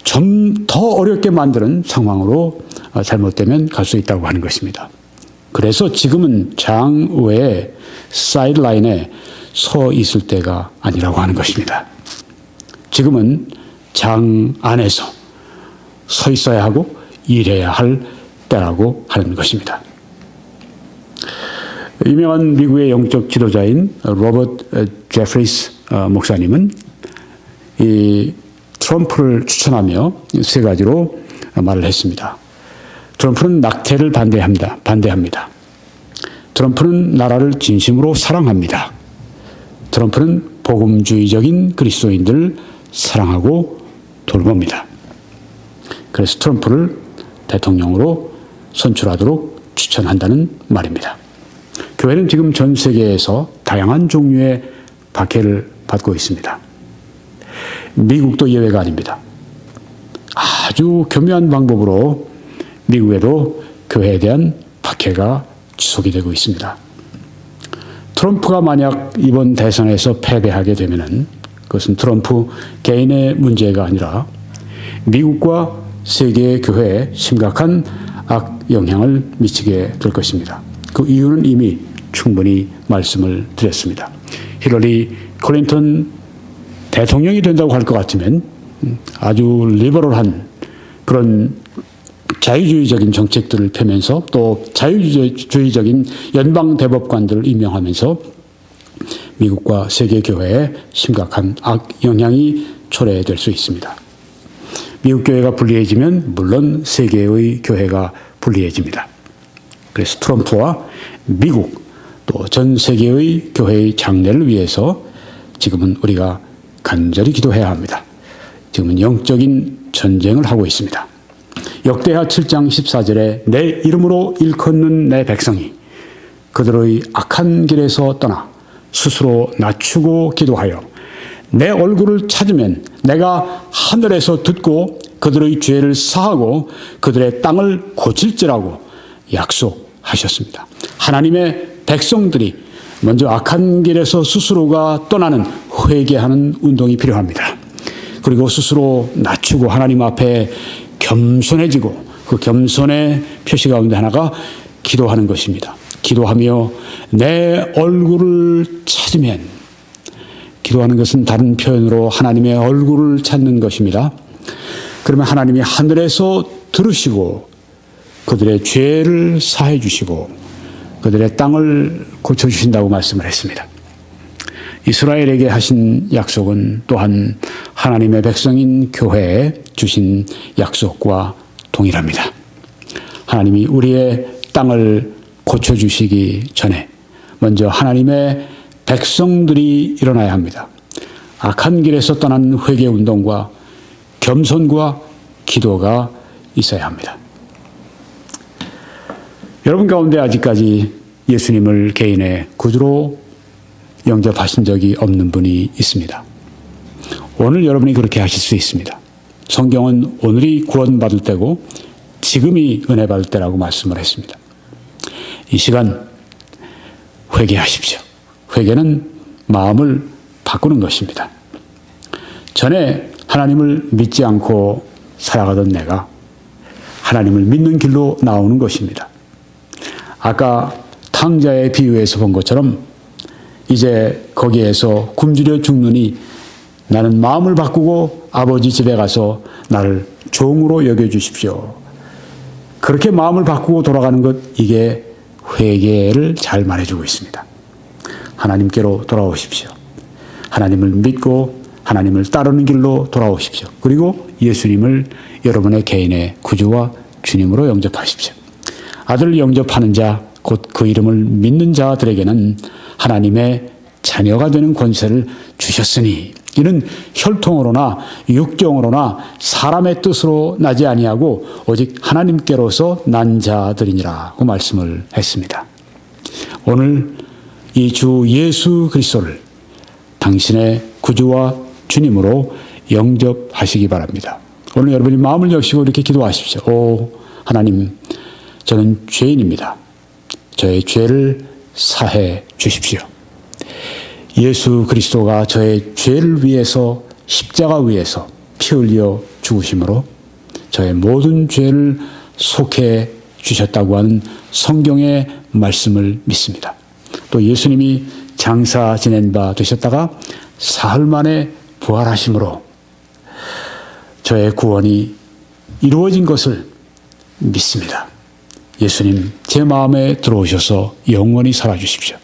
좀 더 어렵게 만드는 상황으로 잘못되면 갈 수 있다고 하는 것입니다. 그래서 지금은 장 외에 사이드라인에 서 있을 때가 아니라고 하는 것입니다. 지금은 장 안에서 서 있어야 하고 일해야 할 때라고 하는 것입니다. 유명한 미국의 영적 지도자인 로버트 제프리스 목사님은 이 트럼프를 추천하며 세 가지로 말을 했습니다. 트럼프는 낙태를 반대합니다. 트럼프는 나라를 진심으로 사랑합니다. 트럼프는 복음주의적인 그리스도인들을 사랑하고 돌봅니다. 그래서 트럼프를 대통령으로 선출하도록 추천한다는 말입니다. 교회는 지금 전 세계에서 다양한 종류의 박해를 받고 있습니다. 미국도 예외가 아닙니다. 아주 교묘한 방법으로 미국에도 교회에 대한 박해가 지속이 되고 있습니다. 트럼프가 만약 이번 대선에서 패배하게 되면은 그것은 트럼프 개인의 문제가 아니라 미국과 세계 교회에 심각한 악영향을 미치게 될 것입니다. 그 이유는 이미 충분히 말씀을 드렸습니다. 힐러리 클린턴 대통령이 된다고 할 것 같으면 아주 리버럴한 그런 자유주의적인 정책들을 펴면서 또 자유주의적인 연방대법관들을 임명하면서 미국과 세계교회에 심각한 악영향이 초래될 수 있습니다. 미국 교회가 불리해지면 물론 세계의 교회가 불리해집니다. 그래서 트럼프와 미국 또 전 세계의 교회의 장래를 위해서 지금은 우리가 간절히 기도해야 합니다. 지금은 영적인 전쟁을 하고 있습니다. 역대하 7장 14절에 내 이름으로 일컫는 내 백성이 그들의 악한 길에서 떠나 스스로 낮추고 기도하여 내 얼굴을 찾으면 내가 하늘에서 듣고 그들의 죄를 사하고 그들의 땅을 고칠지라고 약속하셨습니다. 하나님의 백성들이 먼저 악한 길에서 스스로가 떠나는 회개하는 운동이 필요합니다. 그리고 스스로 낮추고 하나님 앞에 겸손해지고 그 겸손의 표시 가운데 하나가 기도하는 것입니다. 기도하며 내 얼굴을 찾으면, 기도하는 것은 다른 표현으로 하나님의 얼굴을 찾는 것입니다. 그러면 하나님이 하늘에서 들으시고 그들의 죄를 사해 주시고 그들의 땅을 고쳐주신다고 말씀을 했습니다. 이스라엘에게 하신 약속은 또한 하나님의 백성인 교회에 주신 약속과 동일합니다. 하나님이 우리의 땅을 고쳐주시기 전에 먼저 하나님의 백성들이 일어나야 합니다. 악한 길에서 떠난 회개운동과 겸손과 기도가 있어야 합니다. 여러분 가운데 아직까지 예수님을 개인의 구주로 영접하신 적이 없는 분이 있습니다. 오늘 여러분이 그렇게 하실 수 있습니다. 성경은 오늘이 구원받을 때고 지금이 은혜 받을 때라고 말씀을 했습니다. 이 시간 회개하십시오. 회개는 마음을 바꾸는 것입니다. 전에 하나님을 믿지 않고 살아가던 내가 하나님을 믿는 길로 나오는 것입니다. 아까 탕자의 비유에서 본 것처럼 이제 거기에서 굶주려 죽느니 나는 마음을 바꾸고 아버지 집에 가서 나를 종으로 여겨주십시오. 그렇게 마음을 바꾸고 돌아가는 것, 이게 회개를 잘 말해주고 있습니다. 하나님께로 돌아오십시오. 하나님을 믿고 하나님을 따르는 길로 돌아오십시오. 그리고 예수님을 여러분의 개인의 구주와 주님으로 영접하십시오. 아들을 영접하는 자, 곧 그 이름을 믿는 자들에게는 하나님의 자녀가 되는 권세를 주셨으니 이는 혈통으로나 육정으로나 사람의 뜻으로 나지 아니하고 오직 하나님께로서 난 자들이니라고 말씀을 했습니다. 오늘 이 주 예수 그리스도를 당신의 구주와 주님으로 영접하시기 바랍니다. 오늘 여러분이 마음을 여시고 이렇게 기도하십시오. 오 하나님, 저는 죄인입니다. 저의 죄를 사해 주십시오. 예수 그리스도가 저의 죄를 위해서 십자가 위에서 피 흘려 죽으심으로 저의 모든 죄를 속해 주셨다고 하는 성경의 말씀을 믿습니다. 또 예수님이 장사 지낸 바 되셨다가 사흘 만에 부활하심으로 저의 구원이 이루어진 것을 믿습니다. 예수님, 제 마음에 들어오셔서 영원히 살아주십시오.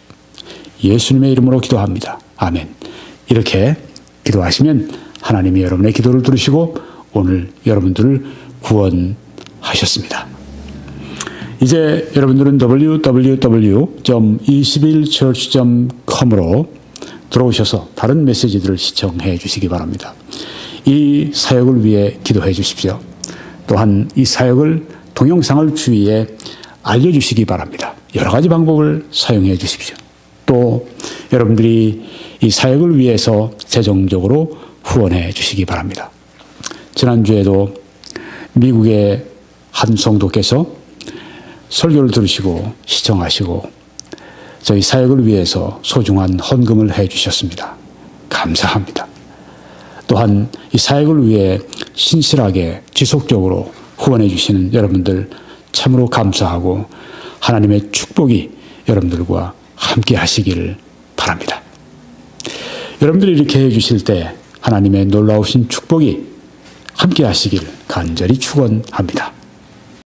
예수님의 이름으로 기도합니다. 아멘. 이렇게 기도하시면 하나님이 여러분의 기도를 들으시고 오늘 여러분들을 구원하셨습니다. 이제 여러분들은 www.21church.com으로 들어오셔서 다른 메시지들을 시청해 주시기 바랍니다. 이 사역을 위해 기도해 주십시오. 또한 이 사역을 동영상을 주위에 알려주시기 바랍니다. 여러 가지 방법을 사용해 주십시오. 또 여러분들이 이 사역을 위해서 재정적으로 후원해 주시기 바랍니다. 지난주에도 미국의 한 성도께서 설교를 들으시고 시청하시고 저희 사역을 위해서 소중한 헌금을 해 주셨습니다. 감사합니다. 또한 이 사역을 위해 신실하게 지속적으로 후원해 주시는 여러분들 참으로 감사하고 하나님의 축복이 여러분들과 함께 하시기를 바랍니다. 여러분들이 이렇게 해 주실 때 하나님의 놀라우신 축복이 함께 하시기를 간절히 축원합니다.